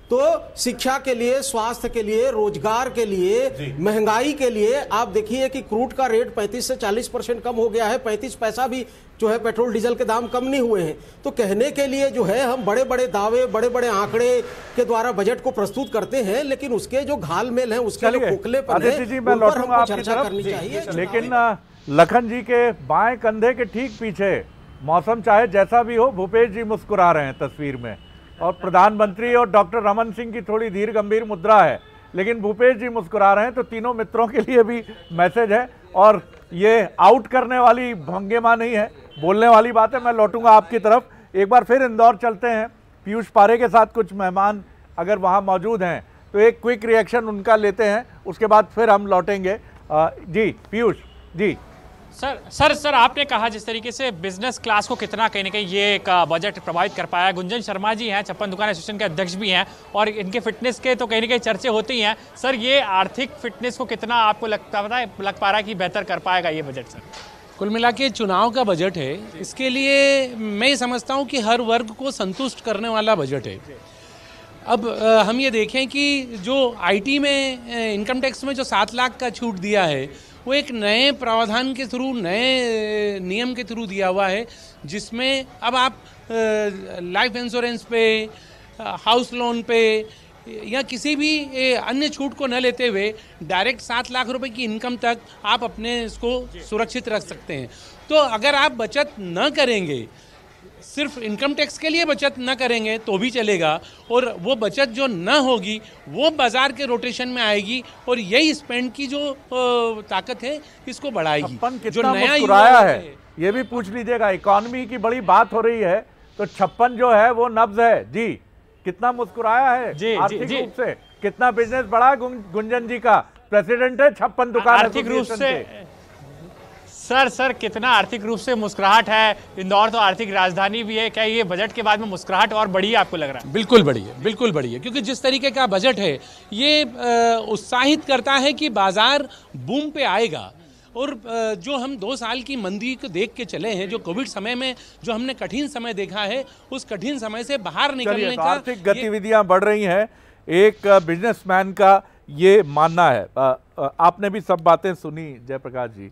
तो शिक्षा के लिए, स्वास्थ्य के लिए, रोजगार के लिए, महंगाई के लिए आप देखिए कि क्रूड का रेट 35 से 40% कम हो गया है। 35 पैसा भी जो है पेट्रोल डीजल के दाम कम नहीं हुए हैं। तो कहने के लिए जो है हम बड़े बड़े दावे, बड़े बड़े आंकड़े के द्वारा बजट को प्रस्तुत करते हैं, लेकिन उसके जो घालमेल है, उसके जो खोखलेपन है, उन पर हमको चर्चा करनी चाहिए। लेकिन लखन जी के बाएं कंधे के ठीक पीछे, मौसम चाहे जैसा भी हो, भूपेश जी मुस्कुरा रहे हैं तस्वीर में, और प्रधानमंत्री और डॉक्टर रमन सिंह की थोड़ी धीर गंभीर मुद्रा है, लेकिन भूपेश जी मुस्कुरा रहे हैं। तो तीनों मित्रों के लिए भी मैसेज है, और ये आउट करने वाली भंगिमा नहीं है, बोलने वाली बात है। मैं लौटूंगा आपकी तरफ, एक बार फिर इंदौर चलते हैं। पीयूष पारे के साथ कुछ मेहमान अगर वहाँ मौजूद हैं तो एक क्विक रिएक्शन उनका लेते हैं, उसके बाद फिर हम लौटेंगे। जी पीयूष जी। सर आपने कहा जिस तरीके से बिजनेस क्लास को कितना कहीं ना कहीं ये एक बजट प्रभावित कर पाया। गुंजन शर्मा जी हैं, 56 दुकान एसोसिएशन के अध्यक्ष भी हैं, और इनके फिटनेस के तो कहीं ना कहीं चर्चे होते ही हैं। सर, ये आर्थिक फिटनेस को कितना आपको लग पा रहा है कि बेहतर कर पाएगा ये बजट? सर, कुल मिला के चुनाव का बजट है, इसके लिए मैं ये समझता हूँ कि हर वर्ग को संतुष्ट करने वाला बजट है। अब हम ये देखें कि जो IT में इनकम टैक्स में जो 7 लाख का छूट दिया है, वो एक नए प्रावधान के थ्रू, नए नियम के थ्रू दिया हुआ है, जिसमें अब आप लाइफ इंश्योरेंस पे, हाउस लोन पे या किसी भी अन्य छूट को न लेते हुए डायरेक्ट 7 लाख रुपए की इनकम तक आप अपने इसको सुरक्षित रख सकते हैं। तो अगर आप बचत न करेंगे, सिर्फ इनकम टैक्स के लिए बचत न करेंगे तो भी चलेगा, और वो बचत जो न होगी वो बाजार के रोटेशन में आएगी, और यही स्पेंड की जो ताकत है इसको बढ़ाएगी। जो नया मुस्कुराया है ये भी पूछ लीजिएगा। इकोनॉमी की बड़ी बात हो रही है, तो 56 जो है वो नब्ज है जी। कितना मुस्कुराया है आर्थिक रूप से, कितना बिजनेस बढ़ा गुंजन जी का, प्रेसिडेंट है 56 दुकान आर्थिक रूप से। सर कितना आर्थिक रूप से मुस्कुराहट है। इंदौर तो आर्थिक राजधानी भी है, क्या ये बजट के बाद में मुस्कुराहट और बढ़ी है आपको लग रहा है? बिल्कुल बढ़ी है, बिल्कुल बढ़ी है, क्योंकि जिस तरीके का बजट है ये उत्साहित करता है कि बाजार बूम पे आएगा। और जो हम 2 साल की मंदी को देख के चले हैं, जो कोविड समय में जो हमने कठिन समय देखा है, उस कठिन समय से बाहर निकलने का आर्थिक गतिविधियां बढ़ रही हैं, एक बिजनेसमैन का ये मानना है। आपने भी सब बातें सुनी जयप्रकाश जी,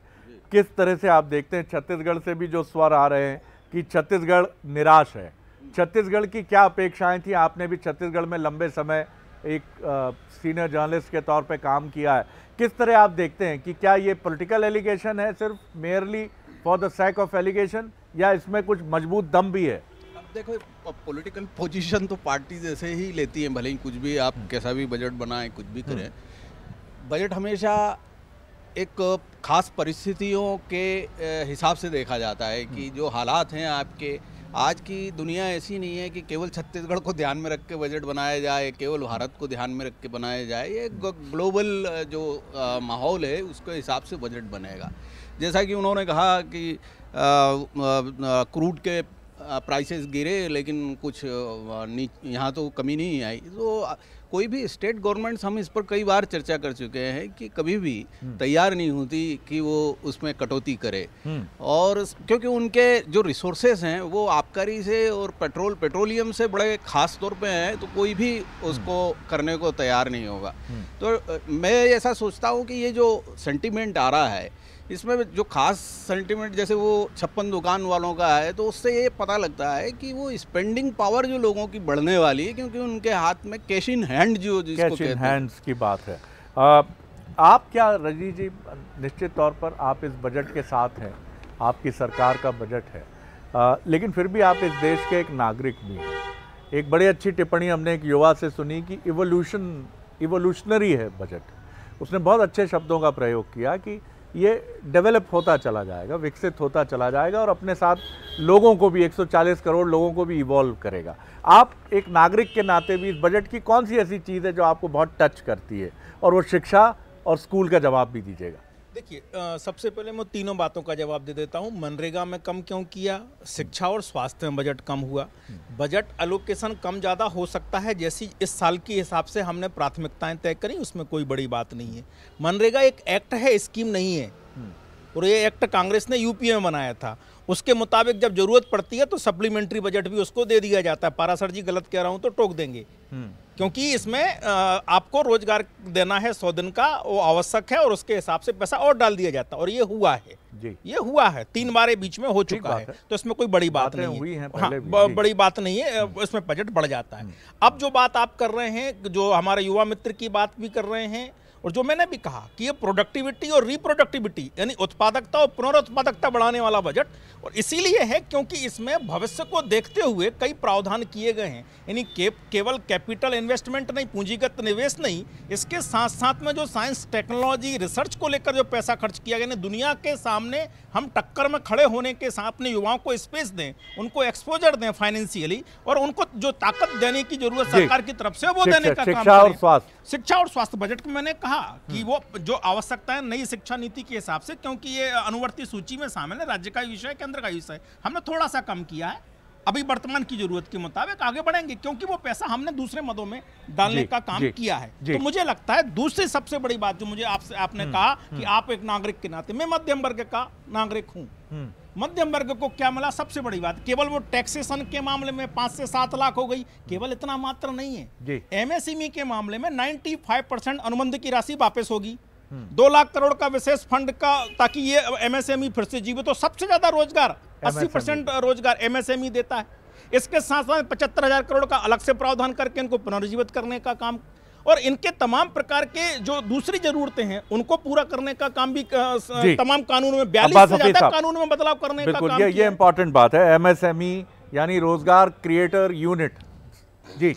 किस तरह से आप देखते हैं? छत्तीसगढ़ से भी जो स्वर आ रहे हैं कि छत्तीसगढ़ निराश है, छत्तीसगढ़ की क्या अपेक्षाएं थी? आपने भी छत्तीसगढ़ में लंबे समय एक सीनियर जर्नलिस्ट के तौर पे काम किया है, किस तरह आप देखते हैं कि क्या ये पॉलिटिकल एलिगेशन है, सिर्फ merely for the sake of allegation, या इसमें कुछ मजबूत दम भी है? अब देखो, पॉलिटिकल पोजीशन तो पार्टी जैसे ही लेती है, भले ही कुछ भी आप कैसा भी बजट बनाएं, कुछ भी करें। बजट हमेशा एक खास परिस्थितियों के हिसाब से देखा जाता है कि जो हालात हैं आपके, आज की दुनिया ऐसी नहीं है कि केवल छत्तीसगढ़ को ध्यान में रख के बजट बनाया जाए, केवल भारत को ध्यान में रख के बनाया जाए। ये ग्लोबल जो माहौल है उसके हिसाब से बजट बनेगा। जैसा कि उन्होंने कहा कि क्रूड के प्राइसेस गिरे, लेकिन कुछ यहाँ तो कमी नहीं आई। तो कोई भी स्टेट गवर्नमेंट्स, हम इस पर कई बार चर्चा कर चुके हैं कि कभी भी तैयार नहीं होती कि वो उसमें कटौती करे, और क्योंकि उनके जो रिसोर्सेज हैं वो आबकारी से और पेट्रोलियम से बड़े खास तौर पे हैं, तो कोई भी उसको करने को तैयार नहीं होगा। तो मैं ऐसा सोचता हूँ कि ये जो सेंटिमेंट आ रहा है, इसमें जो खास सेंटिमेंट जैसे वो 56 दुकान वालों का है, तो उससे ये पता लगता है कि वो स्पेंडिंग पावर जो लोगों की बढ़ने वाली है, क्योंकि उनके हाथ में कैश इन हैंड जो जिसको कहते हैं, हैंड्स की बात है। आप क्या रजनी जी, निश्चित तौर पर आप इस बजट के साथ हैं, आपकी सरकार का बजट है, लेकिन फिर भी आप इस देश के एक नागरिक भी हैं। एक बड़ी अच्छी टिप्पणी हमने एक युवा से सुनी कि इवोल्यूशनरी है बजट। उसने बहुत अच्छे शब्दों का प्रयोग किया कि ये डेवलप होता चला जाएगा, विकसित होता चला जाएगा और अपने साथ लोगों को भी, 140 करोड़ लोगों को भी इवॉल्व करेगा। आप एक नागरिक के नाते भी इस बजट की कौन सी ऐसी चीज़ है जो आपको बहुत टच करती है, और वो शिक्षा और स्कूल का जवाब भी दीजिएगा। देखिए, सबसे पहले मैं तीनों बातों का जवाब दे देता हूं। मनरेगा में कम क्यों किया, शिक्षा और स्वास्थ्य में बजट कम हुआ। बजट एलोकेशन कम ज़्यादा हो सकता है, जैसी इस साल के हिसाब से हमने प्राथमिकताएं तय करी, उसमें कोई बड़ी बात नहीं है। मनरेगा एक एक्ट है, स्कीम नहीं है, और ये एक्ट कांग्रेस ने यूपीए में बनाया था। उसके मुताबिक जब जरूरत पड़ती है तो सप्लीमेंट्री बजट भी उसको दे दिया जाता है। पारासर जी गलत कह रहा हूं तो टोक देंगे, क्योंकि इसमें आपको रोजगार देना है 100 दिन का, वो आवश्यक है, और उसके हिसाब से पैसा और डाल दिया जाता है, और ये हुआ है जी। ये हुआ है 3 बार बीच में हो चुका है, तो इसमें कोई बड़ी बात नहीं है। हाँ, बड़ी बात नहीं है, इसमें बजट बढ़ जाता है। अब जो बात आप कर रहे हैं, जो हमारे युवा मित्र की बात भी कर रहे हैं, और जो मैंने भी कहा कि ये प्रोडक्टिविटी और रिप्रोडक्टिविटी यानी उत्पादकता और पुनरुत्पादकता बढ़ाने वाला बजट, और इसीलिए है क्योंकि इसमें भविष्य को देखते हुए कई प्रावधान किए गए हैं। यानी केवल कैपिटल इन्वेस्टमेंट नहीं, पूंजीगत निवेश नहीं, इसके साथ साथ में जो साइंस टेक्नोलॉजी रिसर्च को लेकर जो पैसा खर्च किया गया, दुनिया के सामने हम टक्कर में खड़े होने के साथ अपने युवाओं को स्पेस दें, उनको एक्सपोजर दें फाइनेंशियली, और उनको जो ताकत देने की जरूरत सरकार की तरफ से वो देने का काम करें। शिक्षा और स्वास्थ्य बजट में मैंने कहा कि वो जो आवश्यकता है नई शिक्षा नीति के हिसाब से, क्योंकि ये अनुवर्ती सूची में शामिल है, राज्य का विषय, केंद्र का विषय, हमने थोड़ा सा कम किया है। अभी वर्तमान की जरूरत के मुताबिक आगे बढ़ेंगे, क्योंकि वो पैसा हमने दूसरे मदों में डालने का काम किया है। तो मुझे लगता है दूसरी सबसे बड़ी बात जो मुझे आपने कहा कि आप एक नागरिक के नाते, मैं मध्यम वर्ग का नागरिक हूं, मध्यम वर्ग को क्या मिला, सबसे बड़ी बात केवल वो टैक्सेशन के मामले में 5 से 7 लाख हो गई, केवल इतना मात्र नहीं है। एमएसएमई के मामले में 95% अनुबंध की राशि वापस होगी। 2 लाख करोड़ का विशेष फंड का, ताकि ये एमएसएमई फिर से जीवित हो। सबसे ज्यादा रोजगार 80% रोजगार एमएसएमई देता है। इसके साथ साथ 75,000 करोड़ का अलग से प्रावधान करके इनको पुनर्जीवित करने का काम, और इनके तमाम प्रकार के जो दूसरी जरूरतें हैं उनको पूरा करने का काम भी तमाम कानून में 42 से ज्यादा कानून में बदलाव करने का काम। ये इंपॉर्टेंट बात है, एमएसएमई यानी रोजगार क्रिएटर यूनिट। जी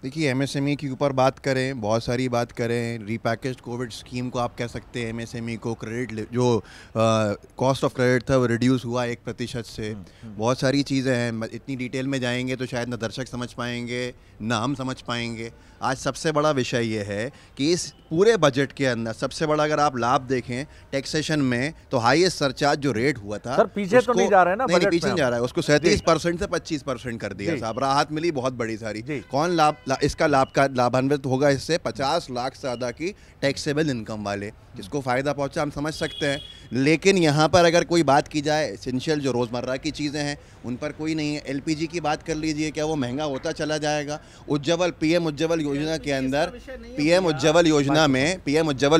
देखिए, एमएसएमई के ऊपर बात करें, बहुत सारी बात करें, रीपैकेज्ड कोविड स्कीम को आप कह सकते हैं। एमएसएमई को क्रेडिट, जो कॉस्ट ऑफ क्रेडिट था वो रिड्यूस हुआ 1% से। बहुत सारी चीज़ें हैं, इतनी डिटेल में जाएंगे तो शायद न दर्शक समझ पाएंगे ना हम समझ पाएंगे। आज सबसे बड़ा विषय ये है कि इस पूरे बजट के अंदर सबसे बड़ा अगर आप लाभ देखें टैक्सेशन में, तो हाईएस्ट सरचार्ज जो रेट हुआ था, सर पीछे तो नहीं जा रहा है ना, नहीं पीछे नहीं जा रहा है, उसको 37% से 25% कर दिया साहब। राहत मिली बहुत बड़ी सारी। कौन इसका लाभान्वित होगा? इससे 50 लाख से ज़्यादा की टैक्सेबल इनकम वाले, जिसको फ़ायदा पहुंचा हम समझ सकते हैं। लेकिन यहाँ पर अगर कोई बात की जाए, एसेंशियल जो रोज़मर्रा की चीज़ें हैं उन पर कोई नहीं है। एलपीजी की बात कर लीजिए, क्या वो महंगा होता चला जाएगा? उज्ज्वल पीएम उज्ज्वल योजना के अंदर, पीएम उज्ज्वल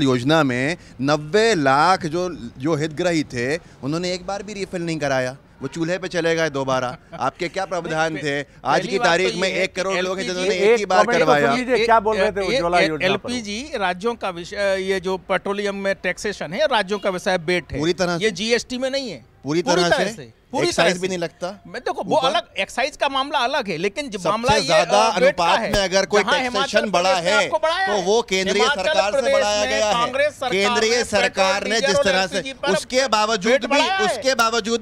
योजना में 90 लाख जो हितग्राही थे उन्होंने एक बार भी रिफिल नहीं कराया। वो चूल्हे पे चले गए दोबारा। आपके क्या प्रावधान थे? आज की तारीख में 1 करोड़ लोग हैं जिन्होंने एक ही बार करवाया। क्या बोल रहे थे उज्ज्वला योजना? एलपीजी राज्यों का विषय, ये जो पेट्रोलियम में टैक्सेशन है राज्यों का विषय बेट है, पूरी तरह ये जीएसटी में नहीं है। पूरी तरह से एक्साइज भी नहीं लगता। मैं देखो वो अलग, एक्साइज का मामला अलग है, लेकिन जब मामला ये ज्यादा अनुपात में अगर कोई टैक्सेशन बढ़ा है तो वो केंद्रीय सरकार से बढ़ाया गया है। केंद्रीय सरकार ने जिस तरह से, उसके बावजूद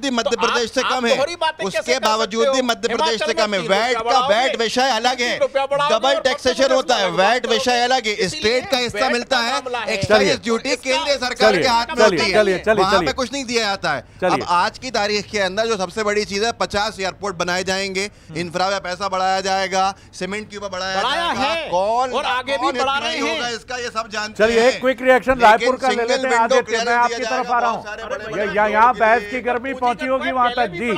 भी मध्य प्रदेश से कम है, उसके बावजूद भी मध्य प्रदेश से कम है। वैट विषय अलग है, डबल टैक्सेशन होता है, वैट विषय अलग है। स्टेट का हिस्सा मिलता है, एक्साइज ड्यूटी केंद्रीय सरकार के हाथ में होती है, वहां पे कुछ नहीं दिया जाता है। अब आज की तारीख के अंदर जो सबसे बड़ी चीज है, 50 एयरपोर्ट बनाए जाएंगे, इंफ्रा में पैसा बढ़ाया जाएगा, सीमेंट के ऊपर बढ़ाया जाएगा, कौन और आगे भी बढ़ा रहे हैं इसका ये सब जानते हैं। चलिए एक क्विक रिएक्शन रायपुर का ले लेते हैं। आदित्य, मैं आपकी तरफ आ रहा हूँ, यहाँ बहस की गर्मी पहुंची होगी वहां तक। जी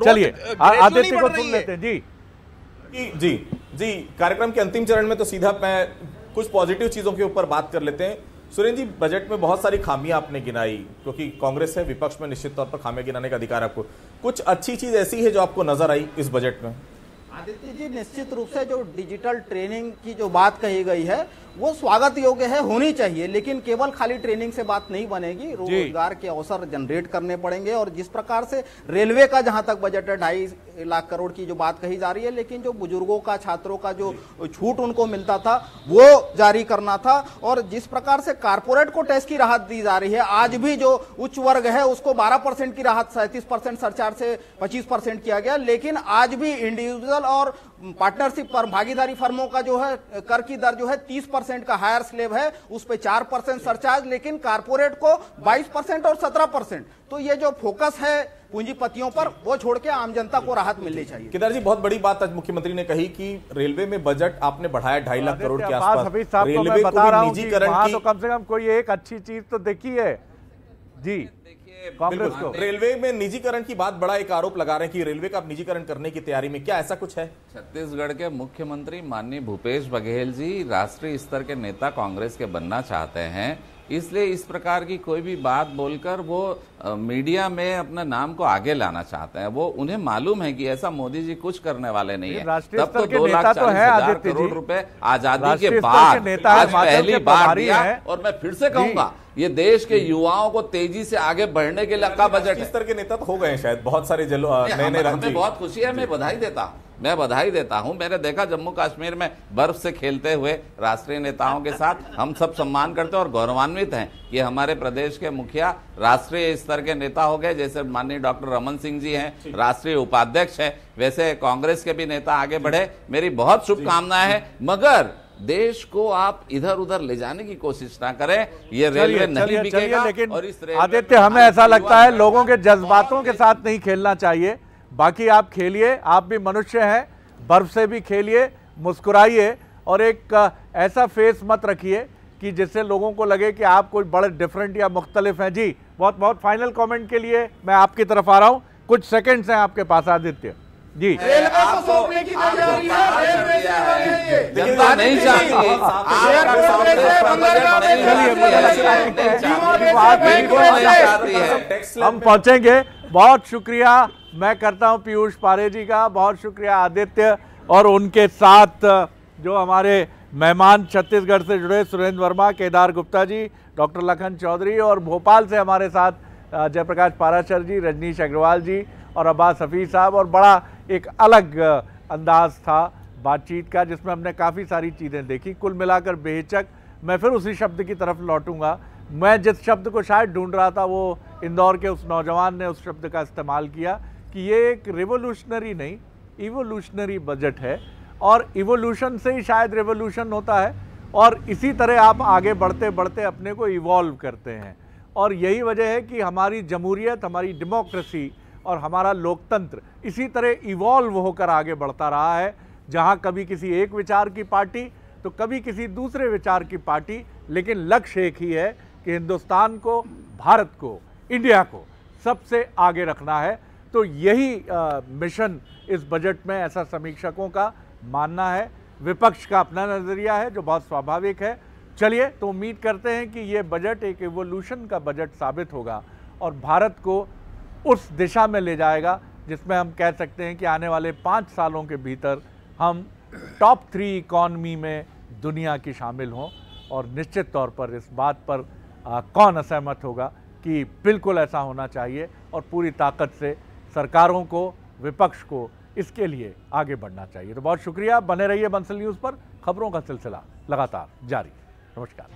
चलिए आदित्य को सुन लेते हैं। जी कार्यक्रम के अंतिम चरण में तो सीधा मैं कुछ पॉजिटिव चीजों के ऊपर बात कर लेते हैं। सुरेंद्र जी, बजट में बहुत सारी खामियां आपने गिनाई, क्योंकि कांग्रेस है, विपक्ष में निश्चित तौर पर खामियां गिनाने का अधिकार आपको। कुछ अच्छी चीज ऐसी है जो आपको नजर आई इस बजट में? आदित्य जी, निश्चित रूप से जो डिजिटल ट्रेनिंग की जो बात कही गई है वो स्वागत योग्य है, होनी चाहिए, लेकिन केवल खाली ट्रेनिंग से बात नहीं बनेगी। रोजगार के अवसर जनरेट करने पड़ेंगे। और जिस प्रकार से रेलवे का जहां तक बजट है 2.5 लाख करोड़ की जो बात कही जा रही है, लेकिन जो बुजुर्गों का, छात्रों का जो छूट उनको मिलता था वो जारी करना था। और जिस प्रकार से कारपोरेट को टैक्स की राहत दी जा रही है, आज भी जो उच्च वर्ग है उसको 12% की राहत 37% सरचार्ज से 25% किया गया, लेकिन आज भी इंडिविजुअल और पार्टनरशिप पर भागीदारी फर्मों का जो है कर की दर जो है 30% का हायर स्लेब है, उस पे 4% सरचार्ज, लेकिन कारपोरेट को 22% और 17%। तो ये जो फोकस है पूंजीपतियों पर, वो छोड़ के आम जनता को राहत मिलनी चाहिए। केदार जी, बहुत बड़ी बात आज मुख्यमंत्री ने कही कि रेलवे में बजट आपने बढ़ाया 2.5 लाख करोड़ के आसपास। रेलवे को भी निजीकरण की तो कम से कम कोई एक अच्छी चीज तो देखी है जी कांग्रेस को। रेलवे में निजीकरण की बात बड़ा एक आरोप लगा रहे हैं कि रेलवे का निजीकरण करने की तैयारी में, क्या ऐसा कुछ है? छत्तीसगढ़ के मुख्यमंत्री माननीय भूपेश बघेल जी राष्ट्रीय स्तर के नेता कांग्रेस के बनना चाहते हैं, इसलिए इस प्रकार की कोई भी बात बोलकर वो मीडिया में अपने नाम को आगे लाना चाहते हैं। वो उन्हें मालूम है कि ऐसा मोदी जी कुछ करने वाले नहीं है। तब तो 2,40,000 करोड़ रुपए आजादी के बाद आज पहली बार दिया। और मैं फिर से कहूंगा, ये देश के युवाओं को तेजी से आगे बढ़ने के लिए का बजट है। इस तरह के नेता तो हो गए शायद बहुत सारे नए हमें बहुत खुशी है, मैं बधाई देता हूं। मैंने देखा जम्मू कश्मीर में बर्फ से खेलते हुए राष्ट्रीय नेताओं के साथ, हम सब सम्मान करते हैं और गौरवान्वित हैं कि हमारे प्रदेश के मुखिया राष्ट्रीय स्तर के नेता हो गए। जैसे माननीय डॉक्टर रमन सिंह जी हैं, राष्ट्रीय उपाध्यक्ष हैं, वैसे कांग्रेस के भी नेता आगे बढ़े। मेरी बहुत शुभकामनाएं हैं, मगर देश को आप इधर उधर ले जाने की कोशिश ना करें। ये रेलवे नहीं बिकेगा। लेकिन और इस आदित्य, हमें ऐसा लगता है लोगों के जज्बातों के साथ नहीं खेलना चाहिए। बाकी आप खेलिए, आप भी मनुष्य हैं, बर्फ से भी खेलिए, मुस्कुराइए और एक ऐसा फेस मत रखिए कि जिससे लोगों को लगे कि आप कोई बड़े डिफरेंट या मुख्तलिफ हैं। जी बहुत बहुत फाइनल कमेंट के लिए मैं आपकी तरफ आ रहा हूं, कुछ सेकंड्स हैं आपके पास आदित्य जी। रेलवे को सौंपने की तैयारी है, रेलवे जनता नहीं चाहती है। हम पहुंचेंगे। बहुत शुक्रिया मैं करता हूं पीयूष पारे जी का, बहुत शुक्रिया आदित्य और उनके साथ जो हमारे मेहमान छत्तीसगढ़ से जुड़े सुरेंद्र वर्मा, केदार गुप्ता जी, डॉक्टर लखन चौधरी और भोपाल से हमारे साथ जयप्रकाश पाराशर जी, रजनीश अग्रवाल जी और अब्बास हफीज साहब। और बड़ा एक अलग अंदाज था बातचीत का जिसमें हमने काफ़ी सारी चीज़ें देखी। कुल मिलाकर बेहिचक मैं फिर उसी शब्द की तरफ लौटूंगा। मैं जिस शब्द को शायद ढूंढ रहा था वो इंदौर के उस नौजवान ने उस शब्द का इस्तेमाल किया कि ये एक रिवोल्यूशनरी नहीं, इवोल्यूशनरी बजट है। और इवोल्यूशन से ही शायद रिवोल्यूशन होता है और इसी तरह आप आगे बढ़ते बढ़ते अपने को इवॉल्व करते हैं। और यही वजह है कि हमारी जमहूरियत, हमारी डेमोक्रेसी और हमारा लोकतंत्र इसी तरह इवॉल्व होकर आगे बढ़ता रहा है, जहां कभी किसी एक विचार की पार्टी तो कभी किसी दूसरे विचार की पार्टी, लेकिन लक्ष्य एक ही है कि हिंदुस्तान को, भारत को, इंडिया को सबसे आगे रखना है। तो यही मिशन इस बजट में ऐसा समीक्षकों का मानना है। विपक्ष का अपना नज़रिया है जो बहुत स्वाभाविक है। चलिए, तो उम्मीद करते हैं कि ये बजट एक इवोल्यूशन का बजट साबित होगा और भारत को उस दिशा में ले जाएगा जिसमें हम कह सकते हैं कि आने वाले 5 सालों के भीतर हम टॉप 3 इकॉनमी में दुनिया की शामिल हों। और निश्चित तौर पर इस बात पर कौन असहमत होगा कि बिल्कुल ऐसा होना चाहिए और पूरी ताकत से सरकारों को, विपक्ष को इसके लिए आगे बढ़ना चाहिए। तो बहुत शुक्रिया, बने रहिए बंसल न्यूज़ पर। खबरों का सिलसिला लगातार जारी। नमस्कार।